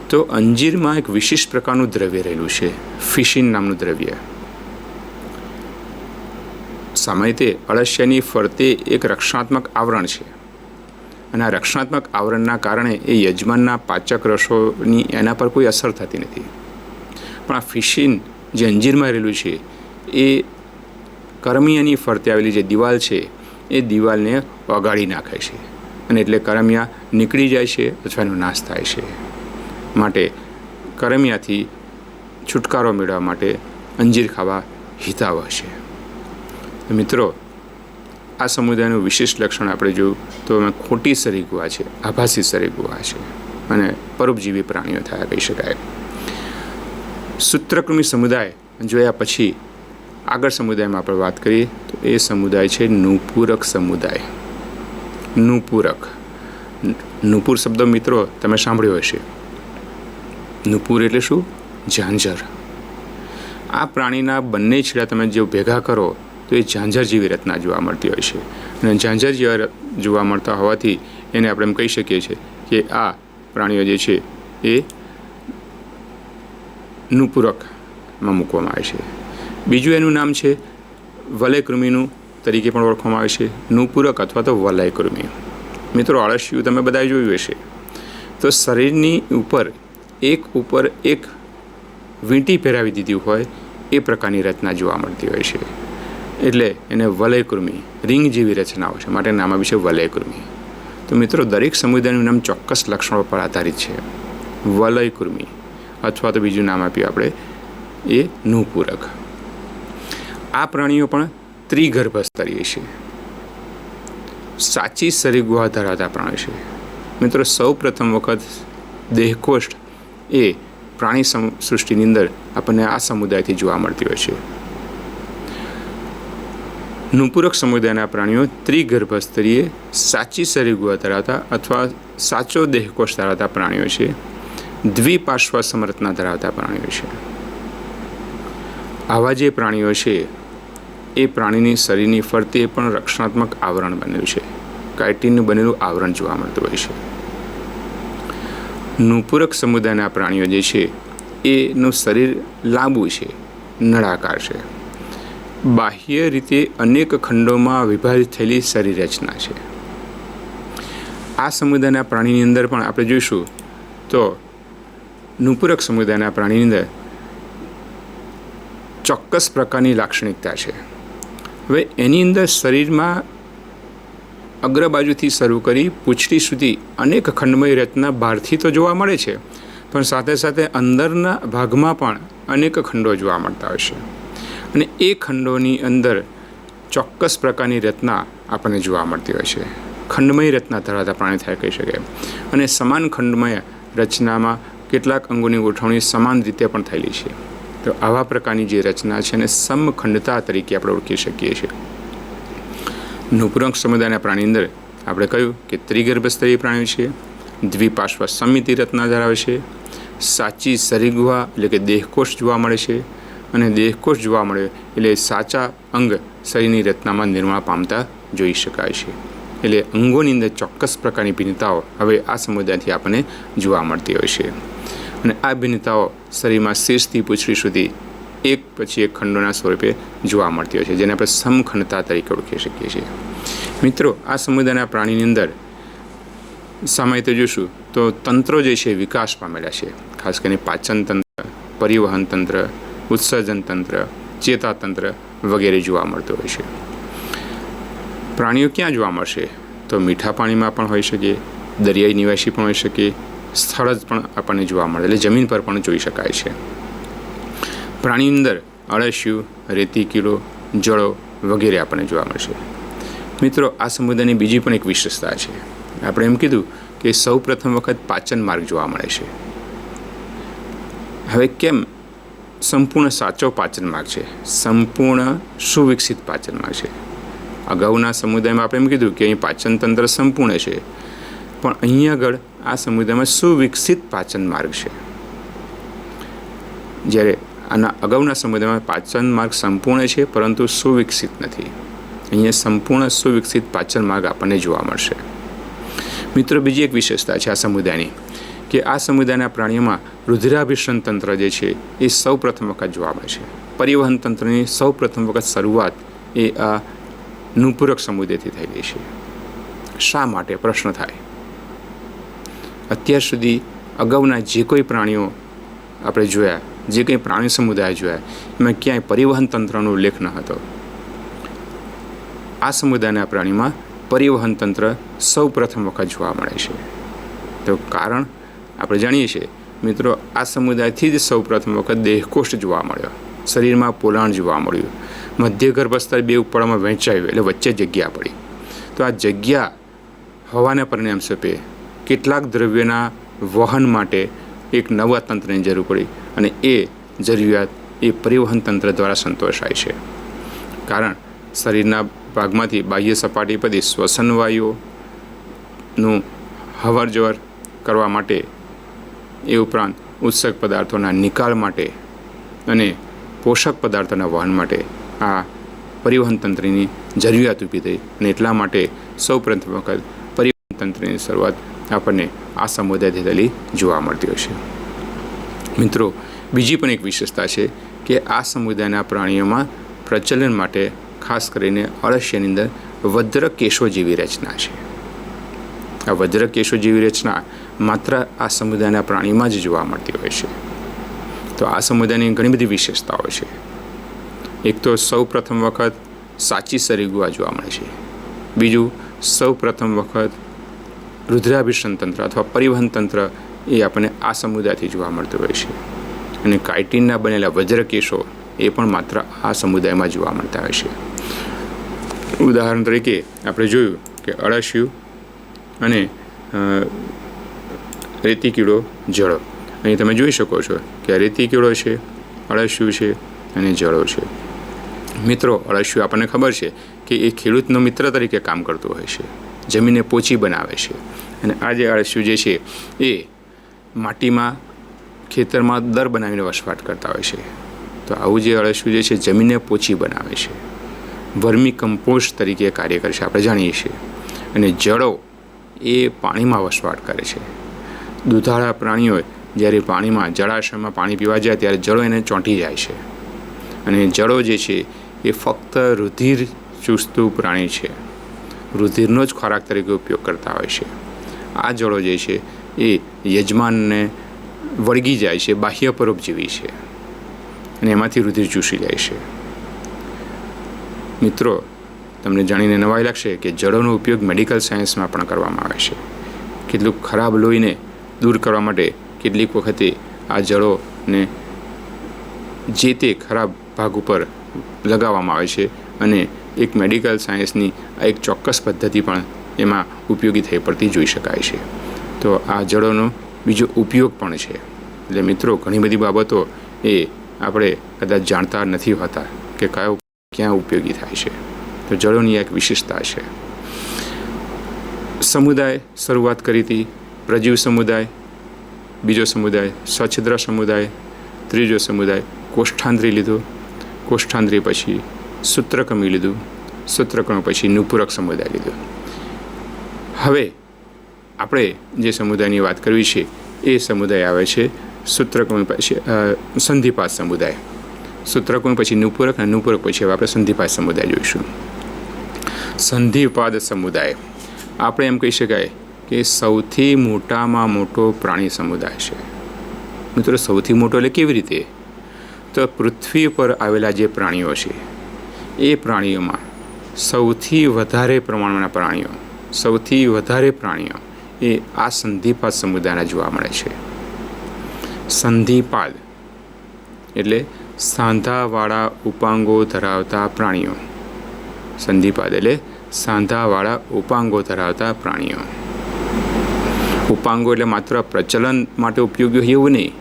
તો અંજીરમાં એક વિશિષ્ટ પ્રકારનું દ્રવ્ય રહેલું છે, ફિશિન નામનું દ્રવ્ય. સામાન્ય રીતે અળસિયાની ફરતે એક રક્ષણાત્મક આવરણ છે અને આ રક્ષણાત્મક આવરણના કારણે એ યજમાનના પાચક રસોની એના પર કોઈ અસર થતી નથી. પણ આ ફિશિન જે અંજીરમાં રહેલું છે એ કરમિયાની ફરતે આવેલી જે દિવાલ છે એ દિવાલને ઓગાળી નાખે છે અને એટલે કરમિયા નીકળી જાય છે અથવા એનો નાશ થાય છે. માટે કરમિયાથી છુટકારો મેળવવા માટે અંજીર ખાવા હિતાવહ છે. મિત્રો, આ સમુદાયનું વિશિષ્ટ લક્ષણ આપણે જોયું તો એમાં ખોટી સરી ગુહા છે, આભાસી સરી ગુહા છે અને પરોપજીવી પ્રાણીઓ થયા કહી શકાય. સૂત્રકૃમિ સમુદાય જોયા પછી આગળ સમુદાયમાં આપણે વાત કરીએ તો એ સમુદાય છે નુપૂરક સમુદાય. નુપૂરક, નુપુર શબ્દ મિત્રો તમે સાંભળ્યો હશે. નુપુર એટલે શું? ઝાંઝર. આ પ્રાણીના બંને છેડા તમે જો ભેગા કરો તો એ ઝાંઝર જેવી રચના જોવા મળતી હોય છે. અને ઝાંઝર જેવા જોવા મળતા હોવાથી એને આપણે એમ કહી શકીએ છીએ કે આ પ્રાણીઓ જે છે એ નુપૂરકમાં મૂકવામાં આવે છે. બીજું એનું નામ છે વલયકૃમિનું તરીકે પણ ઓળખવામાં આવે છે, નુપૂરક અથવા તો વલયકૃમિ. મિત્રો, અળસિયું તમે બધાએ જોયું હશે તો શરીરની ઉપર એક વીંટી પહેરાવી દીધી હોય એ પ્રકારની રચના જોવા મળતી હોય છે. એટલે એને વલયકૃમિ, રિંગ જેવી રચનાઓ છે, માટે નામ આવ્યું છે વલયકૃમિ. તો મિત્રો, દરેક સમુદાયનું નામ ચોક્કસ લક્ષણો પર આધારિત છે. વલયકૃમિ અથવા તો બીજું નામ આપ્યું આપણે એ નુપૂરક. આ પ્રાણીઓ પણ ત્રિગર્ભસ્તરીય છે, સાચી શરીર ગુહા ધરાવતા પ્રાણી છે. મિત્રો, સૌ પ્રથમ વખત દેહકોષ્ઠ એ પ્રાણી સૃષ્ટિની અંદર આપણને આ સમુદાયથી જોવા મળતી હોય છે. નુપૂરક સમુદાયના પ્રાણીઓ ત્રિગર્ભસ્તરીય સાચી શરીર ગુહા ધરાવતા અથવા સાચો દેહકોષ ધરાવતા પ્રાણીઓ છે. દ્વિપાર્શ્વ સમરચના ધરાવતા પ્રાણીઓ છે. આવા જે પ્રાણીઓ છે એ પ્રાણીની શરીરની ફરતે પણ રક્ષણાત્મક આવરણ બનેલું છે, કાઇટિનનું બનેલું આવરણ જોવા મળતું હોય છે. નુપૂરક સમુદાયના પ્રાણીઓ જે છે એનું શરીર લાંબુ છે, નળાકાર છે, બાહ્ય રીતે અનેક ખંડોમાં વિભાજિત થયેલી શરીર રચના છે. આ સમુદાયના પ્રાણીની અંદર પણ આપણે જોઈશું તો નુપૂરક સમુદાયના પ્રાણીની અંદર ચોક્કસ પ્રકારની લાક્ષણિકતા છે. હવે એની અંદર શરીરમાં અગ્રબાજુથી શરૂ કરી પૂંછડી સુધી અનેક ખંડમય રચના બહારથી તો જોવા મળે છે, પણ સાથે સાથે અંદરના ભાગમાં પણ અનેક ખંડો જોવા મળતા હોય છે. અને એ ખંડોની અંદર ચોક્કસ પ્રકારની રચના આપણને જોવા મળતી હોય છે. ખંડમય રચના ધરાવતા પ્રાણી થાય કહી શકાય. અને સમાન ખંડમય રચનામાં કેટલાક અંગોની ગોઠવણી સમાન રીતે પણ થયેલી છે. તો આવા પ્રકારની જે રચના છે એને સમખંડતા તરીકે આપણે ઓળખી શકીએ છીએ. નુપૂરક સમુદાયના પ્રાણી અંદર આપણે કહ્યું કે ત્રિગર્ભસ્તરીય પ્રાણીઓ છે, દ્વિપાર્શ્વ સમિતિ રચના ધરાવે છે, સાચી શરીર ગુહા એટલે કે દેહકોષ જોવા મળે છે, અને દેહકોષ જોવા મળે એટલે સાચા અંગ શરીરની રચનામાં નિર્માણ પામતા જોઈ શકાય છે. એટલે અંગોની અંદર ચોક્કસ પ્રકારની ભિન્નતાઓ હવે આ સમુદાયથી આપણને જોવા મળતી હોય છે. અને આ ભિન્નતાઓ શરીરમાં શીર્ષથી પૂંછડી સુધી એક પછી એક ખંડોના સ્વરૂપે જોવા મળતી હોય છે, જેને આપણે સમખંડતા તરીકે ઓળખી શકીએ છીએ. મિત્રો, આ સમુદાયના પ્રાણીની અંદર સામાન્ય જોઈશું તો તંત્રો જે છે વિકાસ પામેલા છે. ખાસ કરીને પાચન તંત્ર, પરિવહન તંત્ર, ઉત્સર્જન તંત્ર, ચેતાતંત્ર વગેરે જોવા મળતું હોય છે. પ્રાણીઓ ક્યાં જોવા મળશે? તો મીઠા પાણીમાં પણ હોઈ શકે, દરિયાઈ નિવાસી પણ હોઈ શકે, સ્થળ જ પણ આપણને જોવા મળે, એટલે જમીન પર પણ જોઈ શકાય છે. પ્રાણીની અંદર અળસિયું, રેતી કીડો, જળો વગેરે આપણને જોવા મળશે. મિત્રો, આ સમુદાયની બીજી પણ એક વિશેષતા છે. આપણે એમ કીધું કે સૌ પ્રથમ વખત પાચન માર્ગ જોવા મળે છે. હવે કેમ સંપૂર્ણ સાચો પાચન માર્ગ છે, સંપૂર્ણ સુવિકસિત પાચન માર્ગ છે? અગાઉના સમુદાયમાં આપણે એમ કીધું કે અહીં પાચન તંત્ર સંપૂર્ણ છે, પણ અહીં આગળ આ સમુદાયમાં સુવિકસિત પાચન માર્ગ છે. જ્યારે આના અગાઉના સમુદાયમાં પાચન માર્ગ સંપૂર્ણ છે પરંતુ સુવિકસિત નથી. અહીંયા સંપૂર્ણ સુવિકસિત પાચન માર્ગ આપણને જોવા મળશે. મિત્રો, બીજી એક વિશેષતા છે આ સમુદાયની કે આ સમુદાયના પ્રાણીઓમાં રુધિરાભિસરણ તંત્ર જે છે એ સૌ પ્રથમ વખત જોવા મળે છે. પરિવહન તંત્રની સૌ પ્રથમ વખત શરૂઆત એ આ નુપૂરક સમુદાયથી થયેલી છે. શા માટે? પ્રશ્ન થાય. અત્યાર સુધી અગાઉના જે કોઈ પ્રાણીઓ આપણે જોયા, જે કંઈ પ્રાણી સમુદાય જોયા, એમાં ક્યાંય પરિવહન તંત્રનો ઉલ્લેખ ન હતો. આ સમુદાયના પ્રાણીમાં પરિવહન તંત્ર સૌ પ્રથમ વખત જોવા મળે છે. તો કારણ આપણે જાણીએ છીએ મિત્રો, આ સમુદાયથી જ સૌ પ્રથમ વખત દેહકોષ્ઠ જોવા મળ્યો. શરીરમાં પોલાણ જોવા મળ્યું, મધ્ય ગર્ભસ્તર બે ઉપળામાં વહેંચાયું એટલે વચ્ચે જગ્યા પડી. તો આ જગ્યા હવાના પરિણામ સ્વરૂપે કેટલાક દ્રવ્યના વહન માટે એક નવા તંત્રની જરૂર પડી અને એ જરૂરિયાત એ પરિવહન તંત્ર દ્વારા સંતોષાય છે. કારણ શરીરના ભાગમાંથી બાહ્ય સપાટી પરથી શ્વસન વાયુઓનું હવર જવર કરવા માટે, એ ઉપરાંત ઉત્સર્ગ પદાર્થોના નિકાલ માટે અને પોષક પદાર્થોના વહન માટે આ પરિવહન તંત્રની જરૂરિયાત ઊભી થઈ. અને એટલા માટે સૌ પ્રથમ વખત પરિવહન તંત્રની શરૂઆત આપણને આ સમુદાયથી થયેલી જોવા મળતી હોય છે. મિત્રો, બીજી પણ એક વિશેષતા છે કે આ સમુદાયના પ્રાણીઓમાં પ્રચલન માટે ખાસ કરીને અળસિયાની અંદર વજ્રકેશો જેવી રચના છે. આ વજ્રકેશો જેવી રચના માત્ર આ સમુદાયના પ્રાણીમાં જ જોવા મળતી હોય છે. તો આ સમુદાયની ઘણી બધી વિશેષતાઓ છે. એક તો સૌ પ્રથમ વખત સાચી શરીરગુહા જોવા મળે છે. બીજું, સૌ પ્રથમ વખત રુદ્રાભિસરણ તંત્ર અથવા પરિવહન તંત્ર એ આપણને આ સમુદાયથી જોવા મળતું હોય છે. અને કાઇટિનના બનેલા વજ્રકેશો એ પણ માત્ર આ સમુદાયમાં જોવા મળતા હોય છે. ઉદાહરણ તરીકે આપણે જોયું કે અળસિયું અને રેતી કીડો જળો. અહીં તમે જોઈ શકો છો કે આ રેતી કીડો છે, અળસિયું છે અને જળો છે. મિત્રો, અળસિયું આપણને ખબર છે કે એ ખેડૂતનો મિત્ર તરીકે કામ કરતું હોય છે, જમીનને પોચી બનાવે છે. અને આ જે અળસિયું જે છે એ માટીમાં ખેતરમાં દર બનાવીને વસવાટ કરતા હોય છે. તો આવું જે અળસિયું જે છે જમીનને પોચી બનાવે છે, વર્મી કમ્પોસ્ટ તરીકે કાર્ય કરે છે, આપણે જાણીએ છીએ. અને જળો એ પાણીમાં વસવાટ કરે છે. દૂધાળા પ્રાણીઓ જ્યારે પાણીમાં જળાશયમાં પાણી પીવા જાય ત્યારે જળો એને ચોંટી જાય છે. અને જળો જે છે એ ફક્ત રુધિર ચૂસતું પ્રાણી છે, રુધિરનો જ ખોરાક તરીકે ઉપયોગ કરતા હોય છે. આ જળો જે છે એ યજમાનને વળગી જાય છે, બાહ્ય પરોપજીવી છે અને એમાંથી રુધિર ચૂસી જાય છે. મિત્રો, તમને જાણીને નવાઈ લાગશે કે જળોનો ઉપયોગ મેડિકલ સાયન્સમાં પણ કરવામાં આવે છે. કેટલુંક ખરાબ લોહીને દૂર કરવા માટે કેટલીક વખતે આ જળોને જે તે ખરાબ ભાગ ઉપર લગાવવામાં આવે છે અને એક મેડિકલ સાયન્સની આ એક ચોક્કસ પદ્ધતિ પણ એમાં ઉપયોગી થઈ પડતી જોઈ શકાય છે. તો આ જળોનો બીજો ઉપયોગ પણ છે. એટલે મિત્રો, ઘણી બધી બાબતો એ આપણે કદાચ જાણતા નથી હોતા કે ક્યાં ઉપયોગી થાય છે. તો જળોની એક વિશેષતા છે. સમુદાય શરૂઆત કરી હતી પ્રજીવ સમુદાય, બીજો સમુદાય સછિદ્ર સમુદાય, ત્રીજો સમુદાય કોષ્ઠાંત્રી લીધો, કોષ્ઠાંત્રી પછી સૂત્રકમી લીધું, સૂત્રકમ પછી નુપૂરક સમુદાય લીધો. હવે આપણે જે સમુદાયની વાત કરવી છે એ સમુદાય આવે છે સૂત્રકમી પછી સંધિપાત સમુદાય. સૂત્રકમી પછી નુપૂરક અને નુપૂરક પછી હવે આપણે સંધિપાત સમુદાય જોઈશું. સંધિપાદ સમુદાય આપણે એમ કહી શકાય કે સૌથી મોટામાં મોટો પ્રાણી સમુદાય છે. મિત્રો, સૌથી મોટો એટલે કેવી રીતે? તો પૃથ્વી પર આવેલા જે પ્રાણીઓ છે એ પ્રાણીઓમાં સૌથી વધારે પ્રમાણના પ્રાણીઓ એ આ સંધિપાદ સમુદાયના જોવા મળે છે. સંધિપાદ એટલે સાંધાવાળા ઉપાંગો ધરાવતા પ્રાણીઓ. સંધિપાદ એટલે સાંધાવાળા ઉપાંગો ધરાવતા પ્રાણીઓ. ઉપાંગો એટલે માત્ર પ્રચલન માટે ઉપયોગી હોય એવું નહીં.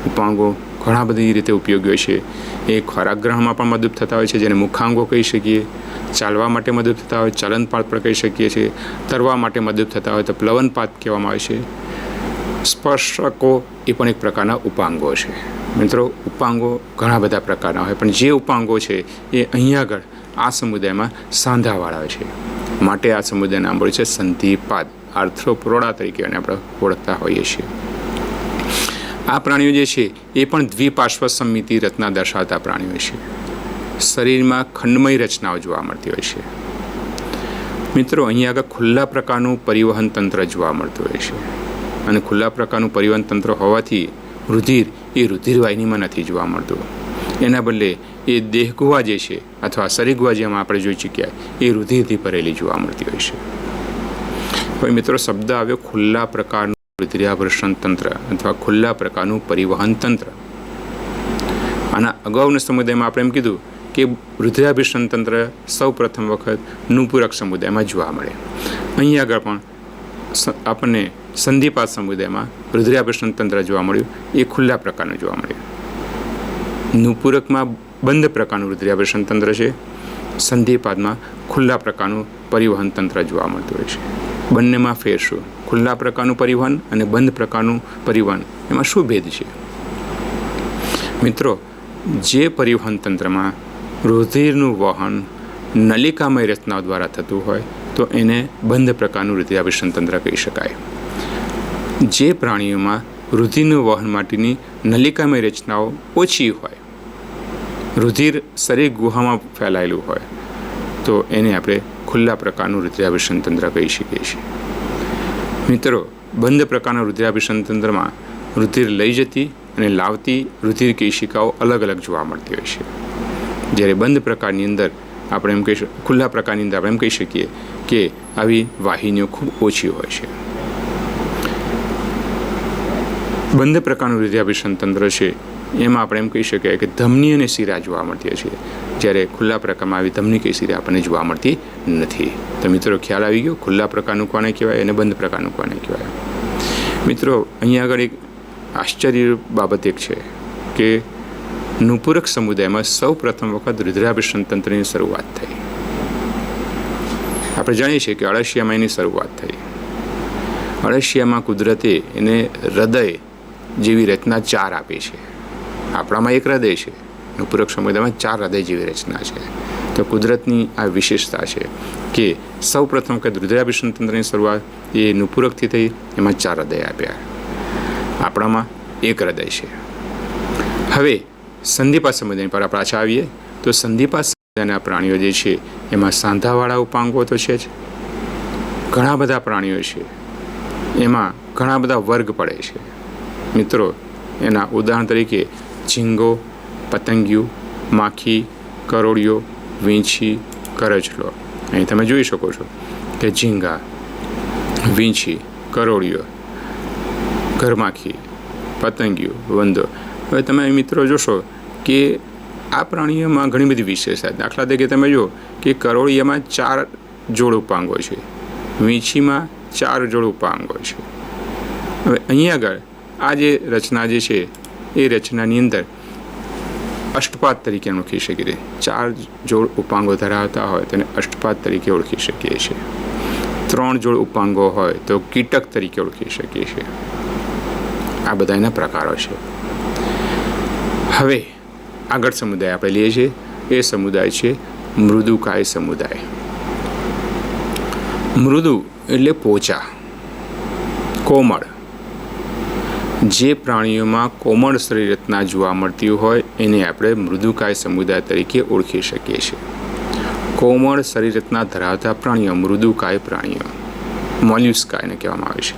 ઉપાંગો ઘણા બધી રીતે ઉપયોગી છે. એ ખોરાક ગ્રહણમાં પણ મદદ થતા હોય છે, જેને મુખાંગો કહી શકીએ. ચાલવા માટે મદદ થતા હોય ચલનપાત પણ કહી શકીએ છીએ. તરવા માટે મદદ થતા હોય તો પ્લવનપાત કહેવામાં આવે છે. સ્પર્શકો એ પણ એક પ્રકારના ઉપાંગો છે. મિત્રો, ઉપાંગો ઘણા બધા પ્રકારના હોય, પણ જે ઉપાંગો છે એ અહીંયા આગળ આ સમુદાયમાં સાંધાવાળા છે. માટે આ સમુદાય નામ મળ્યું છે સંધિપાદ, આર્થ્રોપોડા તરીકે આપણે ઓળખતા હોઈએ છીએ. આ પ્રાણીઓ જે છે એ પણ દ્વિપાર્શ્વ સમિતિ રચના દર્શાવતા પ્રાણીઓ છે. શરીરમાં ખંડમય રચનાઓ જોવા મળતી હોય છે. મિત્રો, અહીંયા આગળ ખુલ્લા પ્રકારનું પરિવહન તંત્ર જોવા મળતું હોય છે. અને ખુલ્લા પ્રકારનું પરિવહન તંત્ર હોવાથી રુધિર એ રુધિરવાહિનીમાં નથી જોવા મળતું. એના બદલે એ દેહગુહા જે છે અથવા શરીરગુહા જેમાં આપણે જોઈ ચૂક્યા એ રુધિરથી ભરેલી જોવા મળતી હોય છે. હવે મિત્રો, શબ્દ આવ્યો ખુલ્લા પ્રકારનું રુધિરાભિસરણ તંત્ર અથવા ખુલ્લા પ્રકારનું પરિવહન તંત્ર. આના અગાઉના સમુદાયમાં આપણે એમ કીધું કે રુધિરાભિસરણ તંત્ર સૌ પ્રથમ વખત નુપૂરક સમુદાયમાં જોવા મળે. અહીં આગળ પણ આપણને સંધિપાત સમુદાયમાં રુધિરાભિસરણ તંત્ર જોવા મળ્યું, એ ખુલ્લા પ્રકારનું જોવા મળ્યું. નુપૂરકમાં બંધ પ્રકારનું રુધિરાભિસરણ તંત્ર છે, સંધિપાતમાં ખુલ્લા પ્રકારનું પરિવહન તંત્ર જોવા મળતું હોય છે. બંનેમાં ફેર શું? ખુલ્લા પ્રકારનું પરિવહન અને બંધ પ્રકારનું પરિવહન, એમાં શું ભેદ છે? મિત્રો, જે પરિવહન તંત્રમાં રુધિરનું વહન નલિકામય રચનાઓ દ્વારા થતું હોય તો એને બંધ પ્રકારનું રુધિરાભિસરણ તંત્ર કહી શકાય. જે પ્રાણીઓમાં રુધિરનું વહન માટેની નલિકામય રચનાઓ ઓછી હોય, રુધિર શરીર ગુહામાં ફેલાયેલું હોય, તો એને આપણે ખુલ્લા પ્રકારનું રુધિરાભિસરણ તંત્ર કહી શકીએ છીએ. મિત્રો, બંધ પ્રકારના રુધિરાભિસરણ તંત્રમાં રુધિર લઈ જતી અને લાવતી રુધિર કેશિકાઓ અલગ અલગ જોવા મળતી હોય છે. જ્યારે બંધ પ્રકારની અંદર આપણે એમ કહી ખુલ્લા પ્રકારની અંદર આપણે એમ કહી શકીએ કે આવી વાહિનીઓ ખૂબ ઓછી હોય છે. બંધ પ્રકારનું રુધિરાભિસરણ તંત્ર છે એમાં આપણે એમ કહી શકીએ કે ધમની અને શિરા જોવા મળતી હોય છે, જ્યારે ખુલ્લા પ્રકારમાં આવી ધમની કે શિરા આપણને જોવા મળતી નથી. તો મિત્રો, ખ્યાલ આવી ગયો ખુલ્લા પ્રકારનું કોને કહેવાય અને બંધ પ્રકારનું કોને કહેવાય. મિત્રો, અહીંયા આગળ એક આશ્ચર્ય બાબત એક છે કે નુપૂરક સમુદાયમાં સૌ પ્રથમ વખત રુધિરાભિસરણ તંત્રની શરૂઆત થઈ. આપણે જાણીએ છીએ કે અળસિયામાં એની શરૂઆત થઈ. અળસિયામાં કુદરતે એને હૃદય જેવી રચના 4 આપી છે. આપણામાં એક હૃદય છે, નુપૂરક સમુદાયમાં 4 હૃદય જેવી રચના છે. તો કુદરતની આ વિશેષતા છે કે સૌ પ્રથમ વખત રુધિરાભિસરણ તંત્રની શરૂઆત એ નુપૂરકથી થઈ, એમાં 4 હૃદય આપ્યા. આપણામાં એક હૃદય છે. હવે સંધિપાત સમુદાય પર પાછા આવીએ તો સંધિપાત સમુદાયના પ્રાણીઓ જે છે એમાં સાંધાવાળા ઉપાંગો તો છે જ, ઘણા બધા પ્રાણીઓ છે, એમાં ઘણા બધા વર્ગ પડે છે. મિત્રો, એના ઉદાહરણ તરીકે ઝીંગો, પતંગિયું, માખી, કરોળિયો, વીંછી, કરચલો. અહીં તમે જોઈ શકો છો કે ઝીંગા, વીંછી, કરોળિયો, ઘરમાખી, પતંગિયું, વંદો. હવે તમે મિત્રો જોશો કે આ પ્રાણીઓમાં ઘણી બધી વિશેષતા. દાખલા તરીકે તમે જુઓ કે કરોળિયામાં 4 જોડ ઉપાંગો છે, વીંછીમાં 4 જોડ ઉપાંગો છે. હવે અહીંયા આગળ આ જે રચના જે છે એ રચનાની અંદર અષ્ટપાદ તરીકે ઓળખી શકીએ. 4 જોડ ઉપાંગો ધરાવતા હોય તેને અષ્ટપાદ તરીકે ઓળખી શકીએ છીએ. 3 જોડ ઉપાંગો હોય તો કીટક તરીકે ઓળખી શકીએ છીએ. આ બધા એના પ્રકારો છે. હવે આગળ સમુદાય આપણે લઈએ છીએ, એ સમુદાય છે મૃદુકાય સમુદાય. મૃદુ એટલે પોચા, કોમળ. જે પ્રાણીઓમાં કોમળ શરીર રચના જોવા મળતી હોય એને આપણે મૃદુકાય સમુદાય તરીકે ઓળખી શકીએ છીએ. કોમળ શરીર રચના ધરાવતા પ્રાણીઓ મૃદુકાય પ્રાણીઓ, મોલ્યુસ્કા એને કહેવામાં આવે છે.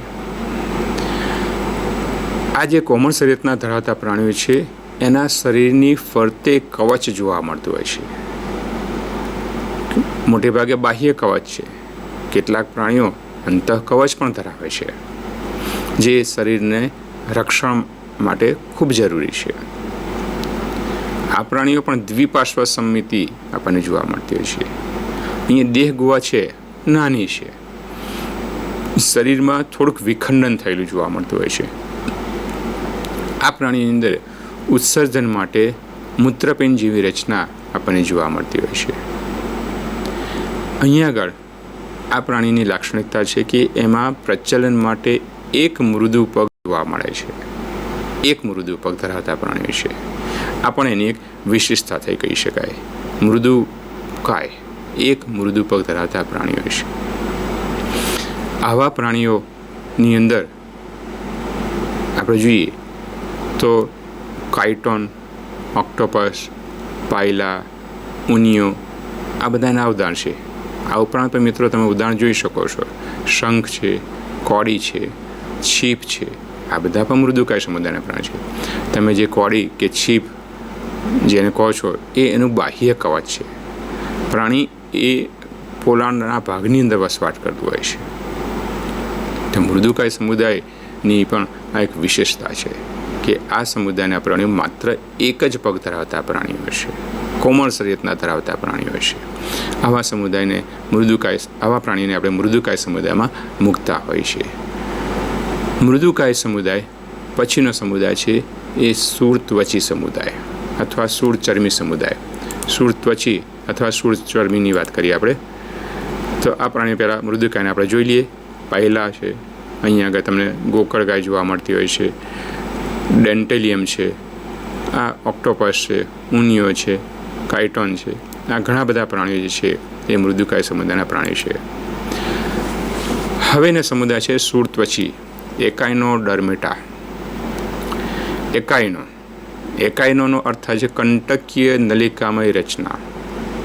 આ જે કોમળ શરીર રચના ધરાવતા પ્રાણીઓ છે એના શરીરની ફરતે કવચ જોવા મળતું હોય છે. મોટે ભાગે બાહ્ય કવચ છે, કેટલાક પ્રાણીઓ અંતઃ કવચ પણ ધરાવે છે, જે શરીરને રક્ષણ માટે ખૂબ જરૂરી છે. આ પ્રાણીઓ પણ દ્વિપાર્શ્વ સંમિતિ આપણને જોવા મળતી હોય છે. અહીંયા દેહ ગુહા છે, નાની છે, શરીરમાં થોડુંક વિખંડન થયેલું જોવા મળતું હોય છે. આ પ્રાણીની અંદર ઉત્સર્જન માટે મૂત્રપિંડ જેવી રચના આપણને જોવા મળતી હોય છે. અહીંયા આગળ આ પ્રાણીની લાક્ષણિકતા છે કે એમાં પ્રચલન માટે એક મૃદુ પગ જોવા મળે છે. એક મૃદુ પગ ધરાવતા પ્રાણીઓ છે. આ પણ એની એક વિશેષતા થઈ કહી શકાય. મૃદુ કાય, એક મૃદુ પગ ધરાવતા પ્રાણીઓ છે. આવા પ્રાણીઓની અંદર આપણે જોઈએ તો કાઇટોન, ઓક્ટોપસ, પાયલા, ઉનિયો, આ બધાના ઉદાહરણ છે. આ ઉપરાંત પણ મિત્રો તમે ઉદાહરણ જોઈ શકો છો. શંખ છે, કોડી છે, છીપ છે, આ બધા પણ મૃદુકાય સમુદાયના પ્રાણી છે. તમે જે કોડી કે છીપ જેને કહો છો એ એનું બાહ્ય કવચ છે. પ્રાણી એ પોલાણના ભાગની અંદર વસવાટ કરતું હોય છે. તો મૃદુકાય સમુદાયની પણ આ એક વિશેષતા છે. કે આ સમુદાયના પ્રાણીઓ માત્ર એક જ પગ ધરાવતા પ્રાણીઓ હશે, કોમળ શરીરના ધરાવતા પ્રાણીઓ હશે. આવા સમુદાયને આવા પ્રાણીને આપણે મૃદુકાય સમુદાયમાં મૂકતા હોય છે. મૃદુકાય સમુદાય પછીનો સમુદાય છે એ શૂળત્વચી સમુદાય અથવા શૂળચર્મી સમુદાય. શૂળત્વચી અથવા શૂળચર્મીની વાત કરીએ આપણે તો આ પ્રાણીઓ પહેલાં મૃદુકાયને આપણે જોઈ લઈએ. પાયલા છે, અહીંયા આગળ તમને ગોકળગાય જોવા મળતી હોય છે, ડેન્ટેલિયમ છે, આ ઓક્ટોપસ છે, ઉનિયો છે, કાઇટોન છે. આ ઘણા બધા પ્રાણીઓ જે છે એ મૃદુકાય સમુદાયના પ્રાણી છે. હવેનો સમુદાય છે શૂળત્વચી એકાઇનોડર્મેટા. એકાઇનોનો અર્થ થાય છે કંટકીય નલિકામય રચના.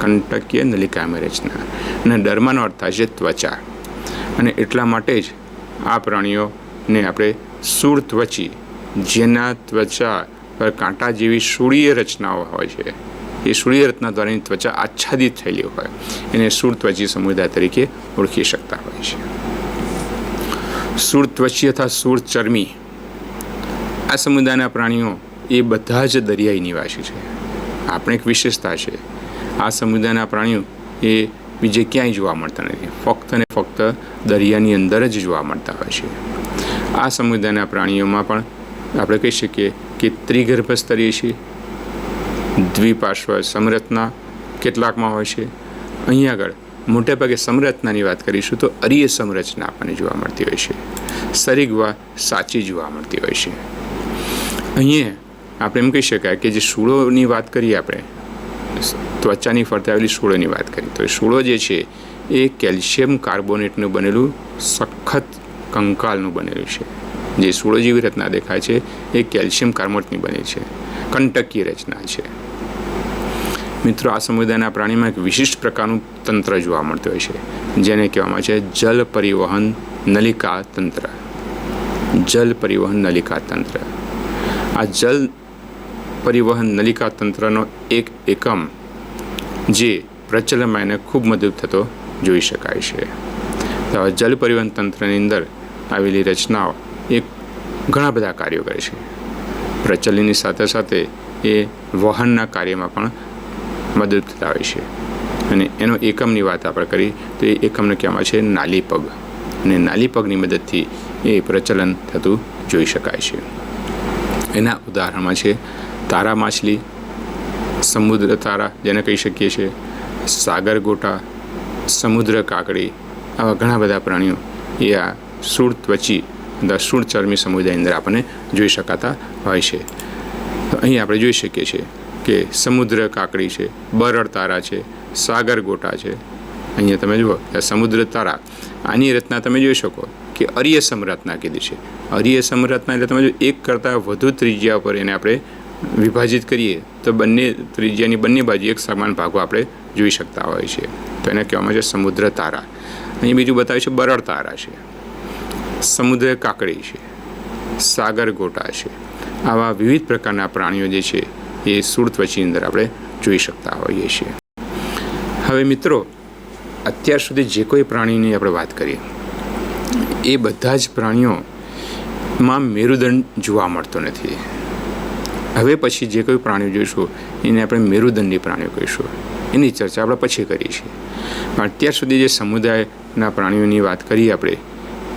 કંટકીય નલિકામય રચના અને ડર્માનો અર્થ થાય છે ત્વચા. અને એટલા માટે જ આ પ્રાણીઓને આપણે શૂળત્વચી, જેના ત્વચા પર કાંટા જેવી શૂળીય રચનાઓ હોય છે, એ શૂળીય રચના દ્વારાની ત્વચા આચ્છાદિત થયેલી હોય એને શૂળત્વચી સમુદાય તરીકે ઓળખી શકતા હોય છે. શૂળત્વચી અથવા શૂળચર્મી આ સમુદાયના પ્રાણીઓ એ બધા જ દરિયાઈ નિવાસી છે. આપણે એક વિશેષતા છે, આ સમુદાયના પ્રાણીઓ એ બીજે ક્યાંય જોવા મળતા નથી, ફક્ત ને ફક્ત દરિયાની અંદર જ જોવા મળતા હોય છે. આ સમુદાયના પ્રાણીઓમાં પણ આપણે કહી શકીએ કે ત્રિગર્ભ સ્તરીય છે, દ્વિપાર્શ્વ સમરચના કેટલાકમાં હોય છે. અહીં આગળ મોટે ભાગે સમરચનાની વાત કરીશું તો અરીય સમરચના આપણને જોવા મળતી હોય છે, સરીગવા સાચી જોવા મળતી હોય છે. અહીંયા આપણે એમ કહી શકાય કે જે શૂળોની વાત કરીએ, આપણે ત્વચાની ફરતે આવેલી શૂળોની વાત કરીએ તો શૂળો જે છે એ કેલ્શિયમ કાર્બોનેટનું બનેલું સખત કંકાલનું બનેલું છે. જે શૂળો જેવી રચના દેખાય છે એ કેલ્શિયમ કાર્બોનેટની બનેલી છે, કંટકીય રચના છે. મિત્રો, આ સમુદાયના પ્રાણીમાં એક વિશિષ્ટ પ્રકારનું તંત્ર જોવા મળતું હોય છે જેને કહેવામાં આવે છે જલ પરિવહન નલિકા તંત્ર. જલ પરિવહન નલિકા તંત્ર. આ જલ પરિવહન નલિકા તંત્રનો એક એકમ જે પ્રચલનમાં ખૂબ મદદ થતો જોઈ શકાય છે. તો જલ પરિવહન તંત્રની અંદર આવેલી રચનાઓ એ ઘણા બધા કાર્યો કરે છે. પ્રચલનની સાથે સાથે એ વહનના કાર્યમાં પણ મદદ થતા હોય છે. અને એનો એકમની વાત આપણે કરી તો એ એકમને કહેવામાં છે નાલીપગ. અને નાલીપગની મદદથી એ પ્રચલન થતું જોઈ શકાય છે. એના ઉદાહરણમાં છે તારા માછલી, સમુદ્ર તારા જેને કહી શકીએ છીએ, સાગર ગોટા, સમુદ્ર કાકડી. આવા ઘણા બધા પ્રાણીઓ એ આ શૂળત્વચી અથવા શૂળચર્મી સમુદાયની અંદર આપણને જોઈ શકાતા હોય છે. તો અહીં આપણે જોઈ શકીએ છીએ કે સમુદ્ર કાકડી છે, બરડ તારા છે, સાગર ગોટા છે. અહીંયા તમે જુઓ કે સમુદ્ર તારા, આની રચના તમે જોઈ શકો કે અરીય સમરચના કીધી છે. અરીય સમરચના એટલે તમે જો એક કરતાં વધુ ત્રિજ્યા પર એને આપણે વિભાજિત કરીએ તો બંને ત્રિજ્યાની બંને બાજુ એક સમાન ભાગો આપણે જોઈ શકતા હોય છે. તો એને કહેવામાં છે સમુદ્ર તારા. અહીં બીજું બતાવ્યું છે બરડ તારા છે, સમુદ્ર કાકડી છે, સાગર ગોટા છે. આવા વિવિધ પ્રકારના પ્રાણીઓ જે છે એ શૂળત્વચીની અંદર આપણે જોઈ શકતા હોઈએ છીએ. હવે મિત્રો, અત્યાર સુધી જે કોઈ પ્રાણીની આપણે વાત કરીએ એ બધા જ પ્રાણીઓમાં મેરુદંડ જોવા મળતો નથી. હવે પછી જે કોઈ પ્રાણીઓ જોઈશું એને આપણે મેરુદંડી પ્રાણીઓ કહીશું. એની ચર્ચા આપણે પછી કરીએ છીએ. પણ અત્યાર સુધી જે સમુદાયના પ્રાણીઓની વાત કરીએ આપણે,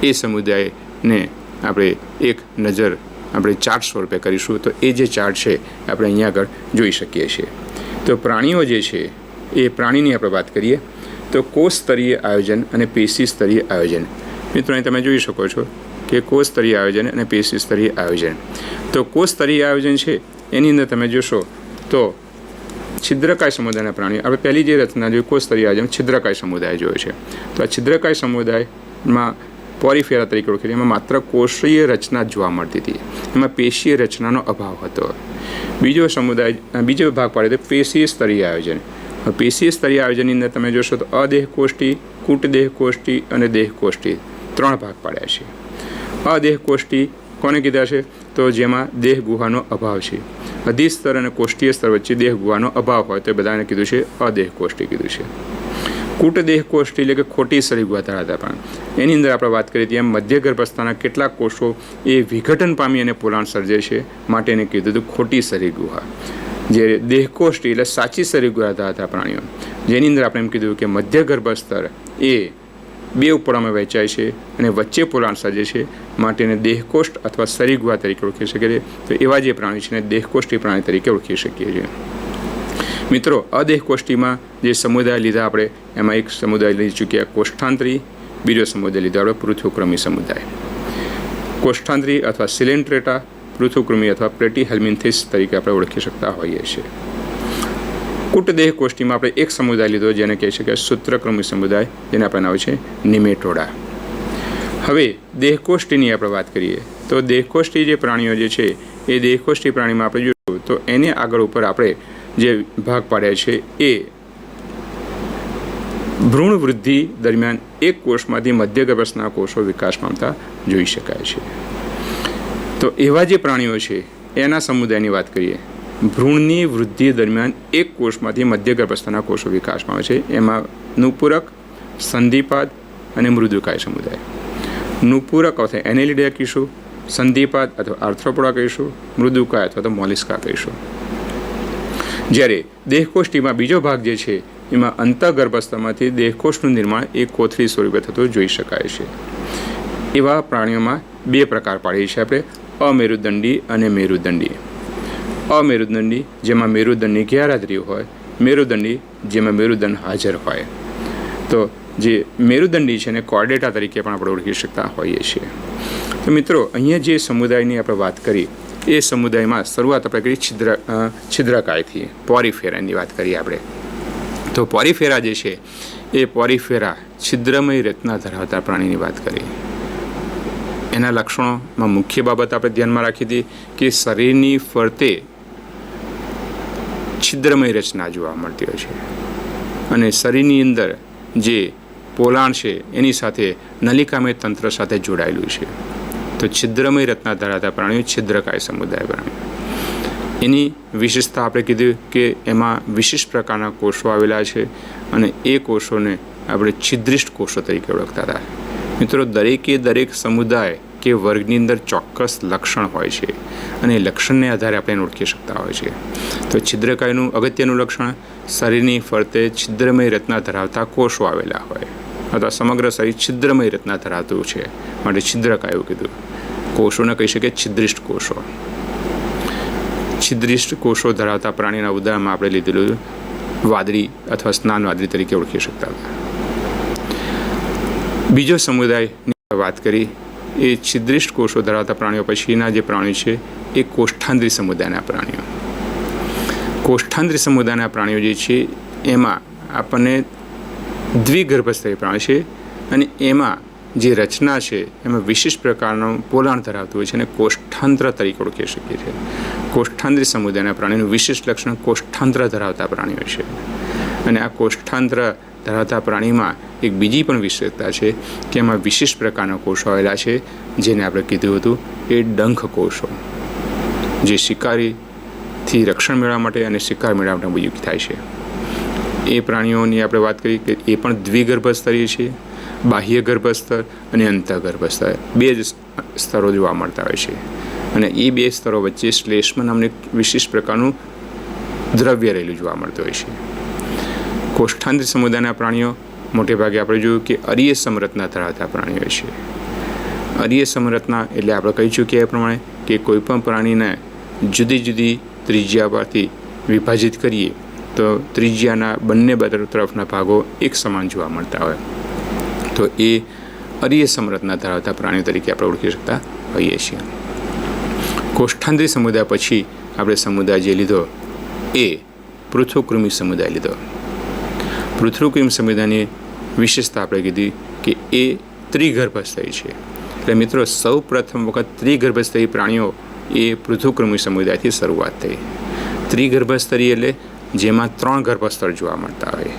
એ સમુદાયને આપણે એક નજર આપણે ચાર્ટ સ્વરૂપે કરીશું. તો એ જે ચાર્ટ છે આપણે અહીંયા આગળ જોઈ શકીએ છીએ. તો પ્રાણીઓ જે છે એ પ્રાણીની આપણે વાત કરીએ તો કોષ સ્તરીય આયોજન અને પેશી સ્તરીય આયોજન. મિત્રો, અહીં તમે જોઈ શકો છો કે કોષ સ્તરીય આયોજન અને પેશી સ્તરીય આયોજન. તો કોષ સ્તરીય આયોજન છે એની અંદર તમે જોશો તો છિદ્રકાય સમુદાયના પ્રાણીઓ, આપણે પહેલી જે રચના જોઈ કોષ સ્તરીય આયોજન છિદ્રકાય સમુદાય જોયો છે. તો આ છિદ્રકાય સમુદાયમાં પોરીફેરા તરીકે ઓળખે, એમાં માત્ર કોષીય રચના જ જોવા મળતી હતી, એમાં પેશીય રચનાનો અભાવ હતો. બીજો ભાગ પાડે તો પેશીય સ્તરીય આયોજન. પેશીય સ્તરીય આયોજનની અંદર તમે જોશો તો અદેહ કોષ્ટી, કૂટદેહ કોષ્ટી અને દેહ કોષ્ટી 3 ભાગ પાડ્યા છે. અદેહ કોષ્ટી કોને કીધા છે? તો જેમાં દેહ ગુહાનો અભાવ છે. અધિ સ્તર અને કોષ્ટીય સ્તર વચ્ચે દેહ ગુહાનો અભાવ હોય તો બધાને કીધું છે અદેહ કોષ્ટી કીધું છે. કૂટદેહ કોષ્ઠ એટલે કે ખોટી શરીર ગુહા ધરાવતા પ્રાણી. એની અંદર આપણે વાત કરીએ તેમ મધ્ય ગર્ભાવસ્થાના કેટલાક કોષો એ વિઘટન પામી અને પોલાણ સર્જે છે, માટે એને કીધું હતું ખોટી શરીર ગુહા. જે દેહકોષ્ઠી એટલે સાચી શરીર ગુહા ધરાવતા પ્રાણીઓ, જેની અંદર આપણે એમ કીધું કે મધ્ય ગર્ભસ્તર એ બે ઉપડામાં વહેંચાય છે અને વચ્ચે પોલાણ સર્જે છે, માટે એને દેહકોષ્ઠ અથવા શરીર ગુહા તરીકે ઓળખી શકીએ છીએ. તો એવા જે પ્રાણી છે એને દેહકોષ્ઠી પ્રાણી તરીકે ઓળખી શકીએ છીએ. મિત્રો, અદેહકોષ્ઠીમાં જે સમુદાય લીધા આપણે, એમાં એક સમુદાય લઈ ચૂક્યા કોષ્ઠાંતરી, બીજો સમુદાય લીધો આપણે પૃથુકૃમિ સમુદાય. કોષ્ઠાંતરી અથવા સિલેન્ટ્રેટા, પૃથુકૃમિ અથવા પ્લેટીહેલ્મિન્થિસ તરીકે આપણે ઓળખી શકતા હોઈએ છીએ. કૂટદેહ કોષ્ઠીમાં આપણે એક સમુદાય લીધો જેને કહી શકાય સૂત્રકૃમિ સમુદાય, જેને આપણે નામ છે નિમેટોડા. હવે દેહકોષ્ઠીની આપણે વાત કરીએ તો દેહકોષ્ઠી જે પ્રાણીઓ જે છે એ દેહકોષ્ઠી પ્રાણીમાં આપણે જોયું તો એને આગળ ઉપર આપણે જે ભાગ પાડ્યા છે એ ભ્રૂણ વૃદ્ધિ દરમિયાન એક કોષમાંથી મધ્ય ગર્ભસ્થના કોષો વિકાસ પામતા જોઈ શકાય છે. તો એવા જે પ્રાણીઓ છે એના સમુદાયની વાત કરીએ. ભ્રૂણની વૃદ્ધિ દરમિયાન એક કોષમાંથી મધ્ય ગર્ભસ્થના કોષો વિકાસ પામે છે. એમાં નુપૂરક, સંધિપાદ અને મૃદુકાય સમુદાય. નુપૂરક અથવા એનેલિડિયા કહીશું, સંધિપાદ અથવા આર્થ્રોપોડા કહીશું, મૃદુકાય અથવા તો મોલિસ્કા કહીશું. જ્યારે દેહકોષ્ઠીમાં બીજો ભાગ જે છે એમાં અંતઃગર્ભસ્થમાંથી દેહકોષ્ઠનું નિર્માણ એક કોથળી સ્વરૂપે થતું જોઈ શકાય છે. એવા પ્રાણીઓમાં બે પ્રકાર પાડીએ છીએ આપણે, અમેરુદંડી અને મેરુદંડી. અમેરુદંડી જેમાં મેરુદંડની ગેરહાજરી હોય, મેરુદંડી જેમાં મેરુદંડ હાજર હોય. તો જે મેરુદંડી છે એને કોર્ડેટા તરીકે પણ આપણે ઓળખી શકતા હોઈએ છીએ. તો મિત્રો, અહીંયા જે સમુદાયની આપણે વાત કરી એ સમુદાયમાં શરૂઆત આપણે કરી છિદ્રકાયથી, પોરીફેરાની વાત કરીએ આપણે. તો પોરીફેરા જે છે એ પોરીફેરા છિદ્રમય રચના ધરાવતા પ્રાણીની વાત કરી. એના લક્ષણોમાં મુખ્ય બાબત આપણે ધ્યાનમાં રાખી હતી કે શરીરની ફરતે છિદ્રમય રચના જોવા મળતી હોય છે અને શરીરની અંદર જે પોલાણ છે એની સાથે નલિકામય તંત્ર સાથે જોડાયેલું છે. તો છિદ્રમય રચના ધરાવતા પ્રાણીઓ છિદ્રકાય સમુદાય પ્રાણીઓ. એની વિશેષતા આપણે કીધું કે એમાં વિશિષ્ટ પ્રકારના કોષો આવેલા છે અને એ કોષોને આપણે છિદ્રિષ્ટ કોષો તરીકે ઓળખતા હતા. મિત્રો, દરેક સમુદાય કે વર્ગની અંદર ચોક્કસ લક્ષણ હોય છે અને એ લક્ષણને આધારે આપણે ઓળખી શકતા હોય છે. તો છિદ્રકાયનું અગત્યનું લક્ષણ શરીરની ફરતે છિદ્રમય રચના ધરાવતા કોષો આવેલા હોય અથવા સમગ્ર શરીર છિદ્રમય રચના ધરાવતું છે, માટે છિદ્રકાય એવું કીધું. કોષોને કહી શકીએ છિદ્રિષ્ટ કોષો. છિદ્રિષ્ટ કોષો ધરાવતા પ્રાણીના ઉદાહરણમાં આપણે લીધેલું વાદળી અથવા સ્નાન વાદળી તરીકે ઓળખી શકતા હતા. બીજો સમુદાયની વાત કરી એ છિદ્રિષ્ટ કોષો ધરાવતા પ્રાણીઓ પછીના જે પ્રાણીઓ છે એ કોષ્ઠાંતરી સમુદાયના પ્રાણીઓ. કોષ્ઠાંતરી સમુદાયના પ્રાણીઓ જે છે એમાં આપણને દ્વિગર્ભસ્તરી પ્રાણી છે અને એમાં જે રચના છે એમાં વિશિષ્ટ પ્રકારનું પોલાણ ધરાવતું હોય છે અને કોષ્ઠાંત્ર તરીકે ઓળખી શકીએ છીએ. કોષ્ઠાંતરી સમુદાયના પ્રાણીનું વિશિષ્ટ લક્ષણ કોષ્ઠાંત્ર ધરાવતા પ્રાણીઓ છે અને આ કોષ્ઠાંત્ર ધરાવતા પ્રાણીમાં એક બીજી પણ વિશેષતા છે કે એમાં વિશિષ્ટ પ્રકારના કોષો આવેલા છે જેને આપણે કીધું હતું એ ડંખ કોષો, જે શિકારીથી રક્ષણ મેળવવા માટે અને શિકાર મેળવવા માટે ઉપયોગી થાય છે. એ પ્રાણીઓની આપણે વાત કરી કે એ પણ દ્વિગર્ભસ્તરીય છે. બાહ્ય ગર્ભસ્તર અને અંતઃગર્ભસ્તર બે જ સ્તરો જોવા મળતા હોય છે અને એ બે સ્તરો વચ્ચે શ્લેષ્મ નામનું વિશિષ્ટ પ્રકારનું દ્રવ્ય રહેલું જોવા મળતું હોય છે. કોષ્ઠાંતરી સમુદાયના પ્રાણીઓ મોટે ભાગે આપણે જોયું કે અરીય સમરચના ધરાવતા પ્રાણીઓ છે. અરીય સમરચના એટલે આપણે કહી ચૂક્યા એ પ્રમાણે કે કોઈપણ પ્રાણીને જુદી જુદી ત્રિજ્યા પરથી વિભાજિત કરીએ તો ત્રિજ્યાના બંને તરફના ભાગો એક સમાન જોવા મળતા હોય. તો એ અરીય સમરચના ધરાવતા પ્રાણીઓ તરીકે આપણે ઓળખી શકતા હોઈએ છીએ. કોષ્ઠાંતરી સમુદાય પછી આપણે સમુદાય જે લીધો એ પૃથુકૃમિ સમુદાય લીધો. પૃથુકૃમિ સમુદાયની વિશેષતા આપણે કીધી કે એ ત્રિગર્ભસ્તરી છે. એટલે મિત્રો, સૌ પ્રથમ વખત ત્રિગર્ભસ્તરી પ્રાણીઓ એ પૃથુકૃમિ સમુદાયથી શરૂઆત થઈ. ત્રિગર્ભસ્તરી એટલે જેમાં 3 ગર્ભસ્તર જોવા મળતા હોય.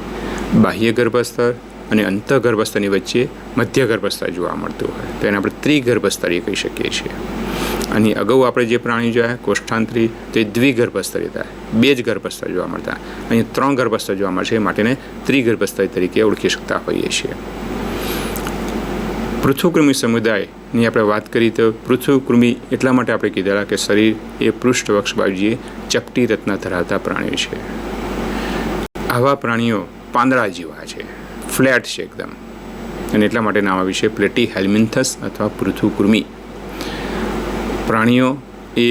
બાહ્ય ગર્ભસ્તર અને અંતઃગર્ભસ્તરની વચ્ચે મધ્ય ગર્ભસ્તર જોવા મળતું હોય તો એને આપણે ત્રિગર્ભસ્તરીય કહી શકીએ છીએ. અને અગાઉ આપણે જે પ્રાણી જોયા કોષ્ઠાંતરી તે દ્વિગર્ભસ્તર હતા, 2 જ ગર્ભસ્તર જોવા મળતા. અહીં 3 ગર્ભસ્તર જોવા મળશે, માટેને ત્રિગર્ભસ્તર તરીકે ઓળખી શકતા હોઈએ છીએ. પૃથુકૃમિ સમુદાયની આપણે વાત કરી તો પૃથુકૃમિ એટલા માટે આપણે કીધેલા કે શરીર એ પૃષ્ઠવક્ષ બાજુએ ચપટી રચના ધરાવતા પ્રાણીઓ છે. આવા પ્રાણીઓ પાંદડા જેવા છે, ફ્લેટ છે એકદમ, અને એટલા માટે નામ આવ્યું છે પ્લેટીહેલ્મિન્થસ અથવા પૃથુકૃમિ. પ્રાણીઓ એ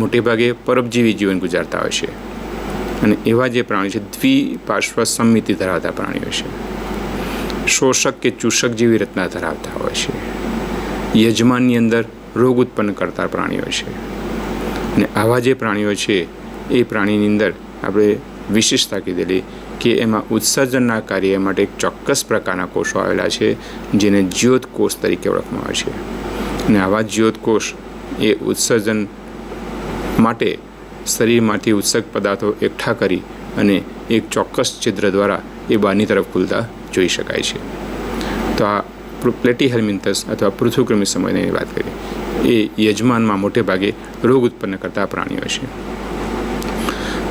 મોટેભાગે પરોપજીવી જીવન ગુજારતા હોય છે, અને એવા જે પ્રાણીઓ છે દ્વિપાર્શ્વ સંમિતિ ધરાવતા પ્રાણીઓ છે. શોષક કે ચૂષક જેવી રચના ધરાવતા હોય છે. યજમાનની અંદર રોગ ઉત્પન્ન કરતા પ્રાણીઓ છે. અને આવા જે પ્રાણીઓ છે એ પ્રાણીની અંદર આપણે વિશેષતા કીધેલી કે એમાં ઉત્સર્જનના કાર્ય માટે એક ચોક્કસ પ્રકારના કોષો આવેલા છે, જેને જ્યોત કોષ તરીકે ઓળખવામાં આવે છે. અને આવા જ્યોત કોષ એ ઉત્સર્જન માટે શરીરમાંથી ઉત્સર્ગ પદાર્થો એકઠા કરી અને એક ચોક્કસ છિદ્ર દ્વારા એ બહારની તરફ ખુલતા જોઈ શકાય છે. તો આ પ્લેટીહેલ્મિન્થસ અથવા પૃથુકૃમિ સમુદાયની વાત કરીએ, એ યજમાનમાં મોટે ભાગે રોગ ઉત્પન્ન કરતા પ્રાણીઓ છે.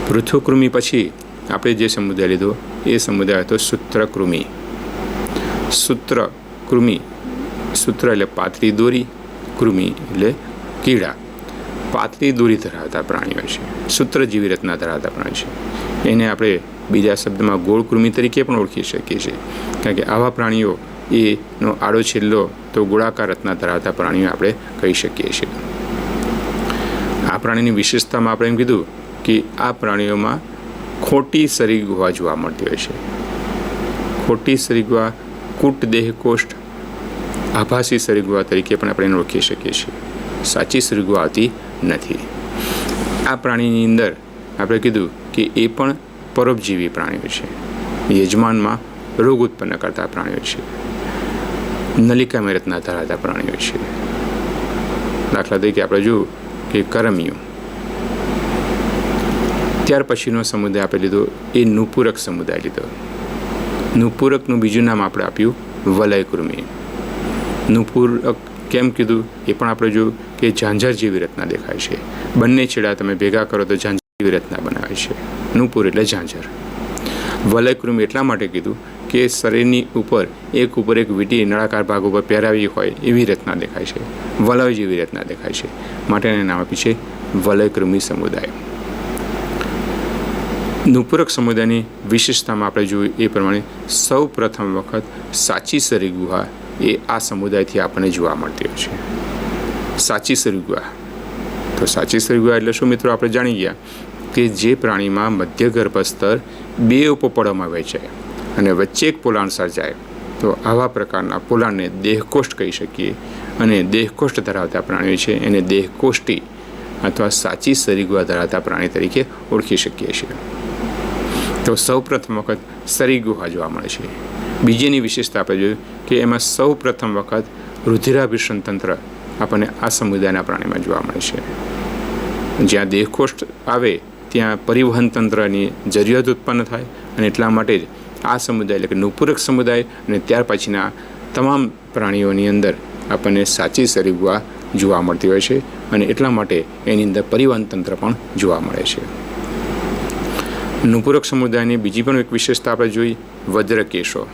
પૃથુકૃમિ પછી આપણે જે સમુદાય લીધો એ સમુદાય હતો સૂત્રકૃમિ. સૂત્રકૃમિ, સૂત્ર એટલે પાતળી દોરી, કૃમિ એટલે કીડા. પાતળી દોરી ધરાવતા પ્રાણીઓ છે, સૂત્ર જેવી રચના ધરાવતા પ્રાણીઓ છે. એને આપણે બીજા શબ્દમાં ગોળકૃમિ તરીકે પણ ઓળખી શકીએ છીએ, કારણ કે આવા પ્રાણીઓ એનો આડો છેલ્લો તો ગોળાકાર રચના ધરાવતા પ્રાણીઓ આપણે કહી શકીએ છીએ. આ પ્રાણીની વિશેષતામાં આપણે એમ કીધું કે આ પ્રાણીઓમાં ખોટી શરીર ગુહા જોવા મળતી હોય છે. ખોટી શરીર ગુહા કૂટ દેહ કોષ્ઠ, આભાસી શરીર ગુહા તરીકે પણ આપણે એને ઓળખી શકીએ છીએ. સાચી શરીર ગુહા આવતી નથી. આ પ્રાણીની અંદર આપણે કીધું કે એ પણ પરોપજીવી પ્રાણીઓ છે. યજમાનમાં રોગ ઉત્પન્ન કરતા પ્રાણીઓ છે. નલિકામય રચના ધરાવતા પ્રાણીઓ છે. દાખલા તરીકે આપણે જોયું કે કરમિયું. ત્યાર પછીનો સમુદાય આપણે લીધો એ નુપુરક સમુદાય લીધો. નુપુરકનું બીજું નામ આપણે આપ્યું વલયકૃમિ. નુપુરક કેમ કીધું એ પણ આપણે જોયું કે ઝાંઝર જેવી રચના દેખાય છે. બંને છેડા તમે ભેગા કરો તો ઝાંઝર જેવી રચના બનાવે છે. નુપુર એટલે ઝાંઝર. વલયકૃમિ એટલા માટે કીધું કે શરીરની ઉપર એક વીંટી નળાકાર ભાગ ઉપર પહેરાવી હોય એવી રચના દેખાય છે, વલય જેવી રચના દેખાય છે, માટે એને નામ આપ્યું છે વલયકૃમિ સમુદાય. નુપુરક સમુદાયની વિશેષતામાં આપણે જોયું એ પ્રમાણે સૌ પ્રથમ વખત સાચી શરીર ગુહા એ આ સમુદાયથી આપણને જોવા મળતી હોય છે. સાચી શરીર ગુહા, તો સાચી શરીર ગુહા એટલે શું મિત્રો? આપણે જાણી ગયા કે જે પ્રાણીમાં મધ્ય ગર્ભસ્તર 2 ઉપપળોમાં વહેંચાય અને વચ્ચે એક પોલાણ સર્જાય, તો આવા પ્રકારના પોલાણને દેહકોષ્ઠ કહી શકીએ. અને દેહકોષ્ઠ ધરાવતા પ્રાણીઓ છે એને દેહકોષ્ઠી અથવા સાચી શરીર ગુહા ધરાવતા પ્રાણી તરીકે ઓળખી શકીએ છીએ. તો સૌ પ્રથમ વખત શરીર ગુહા જોવા મળે છે. બીજીની વિશેષતા આપણે જોયું કે એમાં સૌ પ્રથમ વખત રુધિરાભિસરણ તંત્ર આપણને આ સમુદાયના પ્રાણીમાં જોવા મળે છે. જ્યાં દેહકોષ્ઠ આવે ત્યાં પરિવહન તંત્રની જરૂરિયાત ઉત્પન્ન થાય, અને એટલા માટે જ આ સમુદાય એટલે કે નુપુરક સમુદાય અને ત્યાર પછીના તમામ પ્રાણીઓની અંદર આપણને સાચી શરીર ગુહા જોવા મળતી હોય છે, અને એટલા માટે એની અંદર પરિવહન તંત્ર પણ જોવા મળે છે. નુપુરક સમુદાયની બીજી પણ એક વિશેષતા આપણે જોઈ, વજ્રકેશો.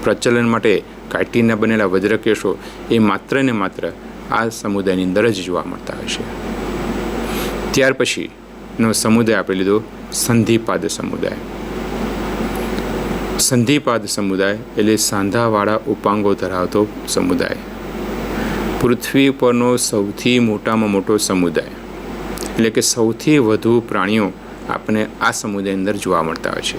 પ્રચલન માટે કાઠીના બનેલા વજ્રકેશો એ માત્ર ને માત્ર આ સમુદાયની અંદર જ જોવા મળતા હોય છે. ત્યાર પછીનો સમુદાય આપણે લીધો સંધિપાદ સમુદાય. સંધિપાદ સમુદાય એટલે સાંધાવાળા ઉપાંગો ધરાવતો સમુદાય. પૃથ્વી પરનો સૌથી મોટામાં મોટો સમુદાય, એટલે કે સૌથી વધુ પ્રાણીઓ આપણને આ સમુદાયની અંદર જોવા મળતા હોય છે.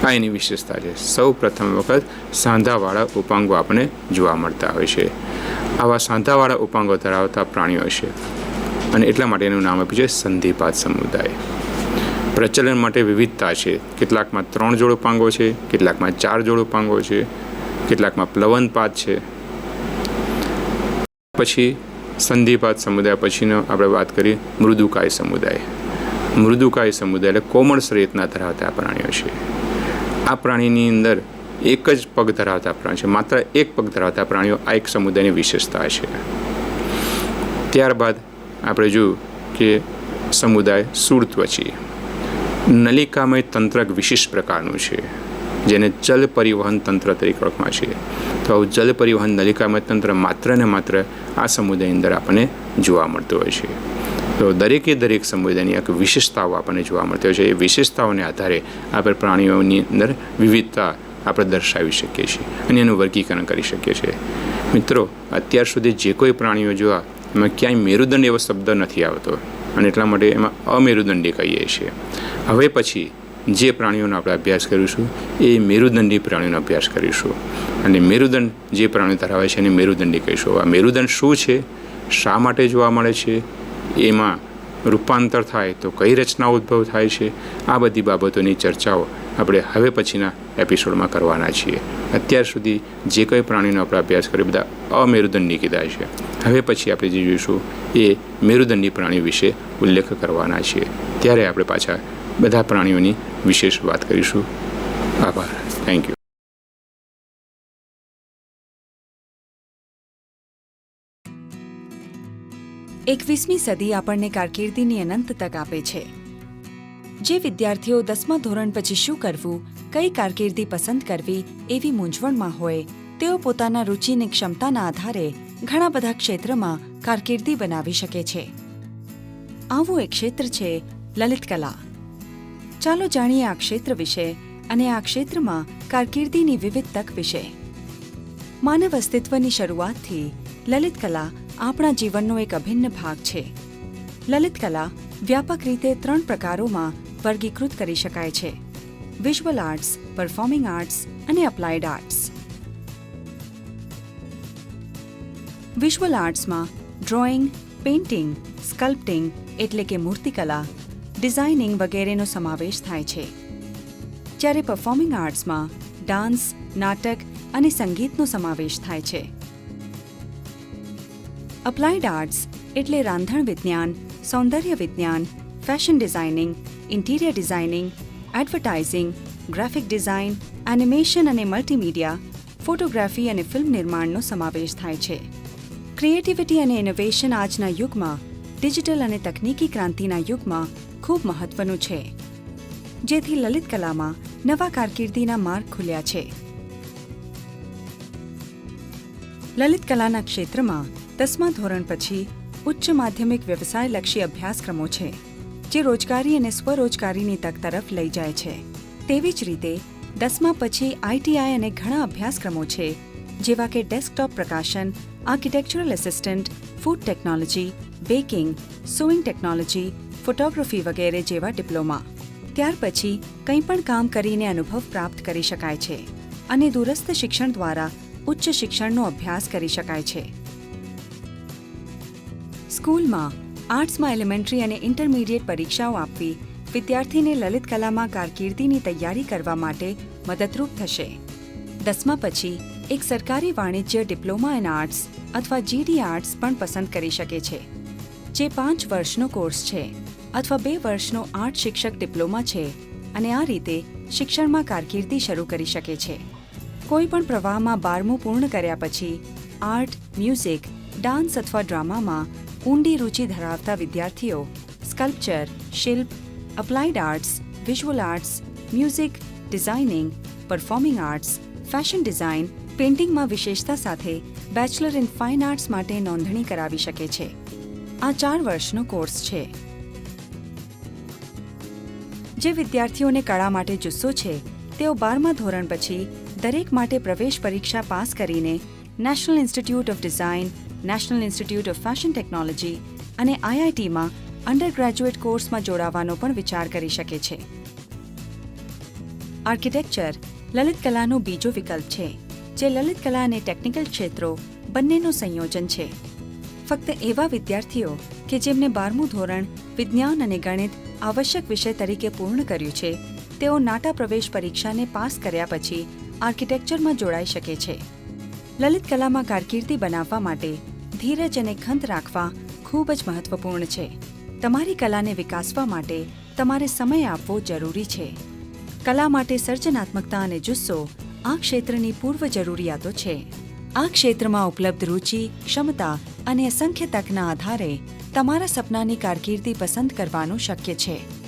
આ એની વિશેષતા છે. સૌ પ્રથમ વખત સાંધાવાળા ઉપાંગો આપણને જોવા મળતા હોય છે. આવા સાંધાવાળા ઉપાંગો ધરાવતા પ્રાણીઓ છે, અને એટલા માટે એનું નામ આપ્યું છે સંધિપાદ સમુદાય. પ્રચલન માટે વિવિધતા છે. કેટલાકમાં 3 જોડ ઉપાંગો છે, કેટલાકમાં 4 જોડ ઉપાંગો છે, કેટલાકમાં પ્લવનપાદ છે. પછી સંધિપાદ સમુદાય પછીનો આપણે વાત કરીએ મૃદુકાય સમુદાય. મૃદુકાય સમુદાય એટલે કોમળ શરીરના ધરાવતા પ્રાણીઓ છે. આ પ્રાણીની અંદર એક જ પગ ધરાવતા પ્રાણીઓ છે, માત્ર એક પગ ધરાવતા પ્રાણીઓ આ એક સમુદાયની વિશેષતા છે. ત્યારબાદ આપણે જોયું કે સમુદાય સુળત્વચી નલિકામય તંત્ર એક વિશિષ્ટ પ્રકારનું છે, જેને જલ પરિવહન તંત્ર તરીકે ઓળખવામાં છે. તો આવું જલ પરિવહન નલિકામય તંત્ર માત્ર ને માત્ર આ સમુદાયની અંદર આપણને જોવા મળતું હોય છે. તો દરેક સમુદાયની એક વિશેષતાઓ આપણને જોવા મળતી હોય છે. એ વિશેષતાઓને આધારે આપણે પ્રાણીઓની અંદર વિવિધતા આપણે દર્શાવી શકીએ છીએ અને એનું વર્ગીકરણ કરી શકીએ છીએ. મિત્રો, અત્યાર સુધી જે કોઈ પ્રાણીઓ જોવા એમાં ક્યાંય મેરુદંડ એવો શબ્દ નથી આવતો અને એટલા માટે એમાં અમેરુદંડી કહીએ છીએ. હવે પછી જે પ્રાણીઓનો આપણે અભ્યાસ કરીશું એ મેરુદંડી પ્રાણીઓનો અભ્યાસ કરીશું અને મેરુદંડ જે પ્રાણીઓ ધરાવે છે એને મેરુદંડી કહીશું. આ મેરુદંડ શું છે, શા માટે જોવા મળે છે, એમાં રૂપાંતર થાય તો કઈ રચનાઓ ઉદ્ભવ થાય છે, આ બધી બાબતોની ચર્ચાઓ આપણે હવે પછીના એપિસોડમાં કરવાના છીએ. અત્યાર સુધી જે કંઈ પ્રાણીનો આપણે અભ્યાસ કર્યો બધા અમેરુદંડી કીધા છે. હવે પછી આપણે જે જોઈશું એ મેરુદંડી પ્રાણી વિશે ઉલ્લેખ કરવાના છીએ. ત્યારે આપણે પાછા બધા પ્રાણીઓની વિશેષ વાત કરીશું. આભાર. Thank you. એકવીસમી સદી આપણને કારકિર્દીની અનંત તક આપે છે. જે વિદ્યાર્થીઓ 10મા ધોરણ પછી શું કરવું, કઈ કારકિર્દી પસંદ કરવી એવી મૂંઝવણમાં હોય, તેઓ પોતાના રુચિની ક્ષમતાના આધારે ઘણા બધા ક્ષેત્રમાં કારકિર્દી બનાવી શકે છે. આવું એક ક્ષેત્ર છે લલિત કલા. ચાલો જાણીએ આ ક્ષેત્ર વિશે અને આ ક્ષેત્રમાં કારકિર્દીની વિવિધ તક વિશે. માનવ અસ્તિત્વની શરૂઆતથી લલિત કલા આપણા જીવનનો એક અભિન્ન ભાગ છે. લલિત કલા વ્યાપક રીતે 3 પ્રકારોમાં વર્ગીકૃત કરી શકાય છે: વિઝ્યુઅલ આર્ટ્સ, પરફોર્મિંગ આર્ટ્સ અને અપ્લાઇડ આર્ટ્સ. વિઝ્યુઅલ આર્ટ્સમાં ડ્રોઈંગ, પેઇન્ટિંગ, સ્કલ્પ્ટિંગ એટલે કે મૂર્તિકલા, ડિઝાઇનિંગ વગેરેનો સમાવેશ થાય છે. જ્યારે પરફોર્મિંગ આર્ટ્સમાં ડાન્સ, નાટક અને સંગીતનો સમાવેશ થાય છે. અપ્લાઇડ આર્ટ્સ એટલે રાંધણ વિજ્ઞાન, સૌંદર્ય વિજ્ઞાન, fashion designing, interior designing, advertising, graphic design, animation અને મલ્ટીમીડિયા, ફોટોગ્રાફી અને ફિલ્મ નિર્માણનો સમાવેશ થાય છે. ક્રિએટિવિટી અને ઇનોવેશન આજના યુગમાં, ડિજિટલ અને તકનીકી ક્રાંતિના યુગમાં ખૂબ મહત્વનું છે, જેથી લલિત કલામાં નવા કારકિર્દીના માર્ગ ખુલ્યા છે. લલિત કલાના ક્ષેત્રમાં 10મા ધોરણ પછી ઉચ્ચ માધ્યમિક વ્યવસાયલક્ષી અભ્યાસક્રમો છે, જે રોજગારી અને સ્વરોજગારીની તક તરફ લઈ જાય છે. તેવી જ રીતે 10મા પછી આઈટીઆઈ અને ઘણા અભ્યાસક્રમો છે, જેવા કે ડેસ્કટોપ પ્રકાશન, architectural assistant, food technology, baking, sewing technology, photography વગેરે જેવા ડિપ્લોમા. ત્યાર પછી કંઈ પણ કામ કરીને અનુભવ પ્રાપ્ત કરી શકાય છે અને દૂરસ્થ શિક્ષણ દ્વારા ઉચ્ચ શિક્ષણનો અભ્યાસ કરી શકાય છે. સ્કૂલમાં આર્ટ્સમાં એલિમેન્ટરી અને ઇન્ટરમીડિયેટ પરીક્ષાઓ આપવી વિદ્યાર્થીને લલિત કલામાં કારકિર્દીની તૈયારી કરવા માટે મદદરૂપ થશે. 10મા પછી એક સરકારી વાણિજ્ય ડિપ્લોમા ઇન આર્ટ્સ અથવા જીડી આર્ટ્સ પણ પસંદ કરી શકે છે, જે 5 વર્ષનો કોર્સ છે અથવા 2 વર્ષનો આર્ટ શિક્ષક ડિપ્લોમા છે અને આ રીતે શિક્ષણમાં કારકિર્દી શરૂ કરી શકે છે. કોઈ પણ પ્રવાહમાં 12મું પૂર્ણ કર્યા પછી આર્ટ, મ્યુઝિક, ડાન્સ અથવા ડ્રામામાં ઊંડી રુચિ ધરાવતા વિદ્યાર્થીઓ સ્કલ્પચર, શિલ્પ, applied arts, visual arts, music, designing, performing arts, fashion design, પેઇન્ટિંગમાં વિશેષતા સાથે બેચલર ઇન ફાઇન આર્ટ્સ માટે નોંધણી કરાવી શકે છે. આ 4 વર્ષનો કોર્સ છે. જે વિદ્યાર્થીઓને કળા માટે જુસ્સો છે, તેઓ 12મા ધોરણ પછી દરેક માટે પ્રવેશ પરીક્ષા પાસ કરીને national institute of design, national institute of fashion technology અને આઈઆઈટીમાં અંડર ગ્રેજ્યુએટ કોર્સમાં જોડાવાનો પણ વિચાર કરી શકે છે. આર્કિટેક્ચર લલિત કલાનો બીજો વિકલ્પ છે, જે લલિત કલા અને ટેકનિકલ ક્ષેત્રો બંનેનું સંયોજન છે. ફક્ત એવા વિદ્યાર્થીઓ કે જેમને 12મું ધોરણ વિજ્ઞાન અને ગણિત આવશ્યક વિષય તરીકે પૂર્ણ કર્યું છે, તેઓ નાટા પ્રવેશ પરીક્ષાને પાસ કર્યા પછી આર્કિટેક્ચરમાં જોડાઈ શકે છે. લલિત કલામાં કારકિર્દી બનાવવા માટે ધીરજ અને ખંત રાખવા ખૂબ જ મહત્વપૂર્ણ છે. તમારી કલાને વિકાસવા માટે તમારે સમય આપવો જરૂરી છે. કલા માટે સર્જનાત્મકતા અને જુસ્સો આ ક્ષેત્રની પૂર્વ જરૂરિયાતો છે. આ ક્ષેત્રમાં ઉપલબ્ધ રુચિ, ક્ષમતા અને અસંખ્ય તકના આધારે તમારા સપનાની કારકિર્દી પસંદ કરવાનું શક્ય છે.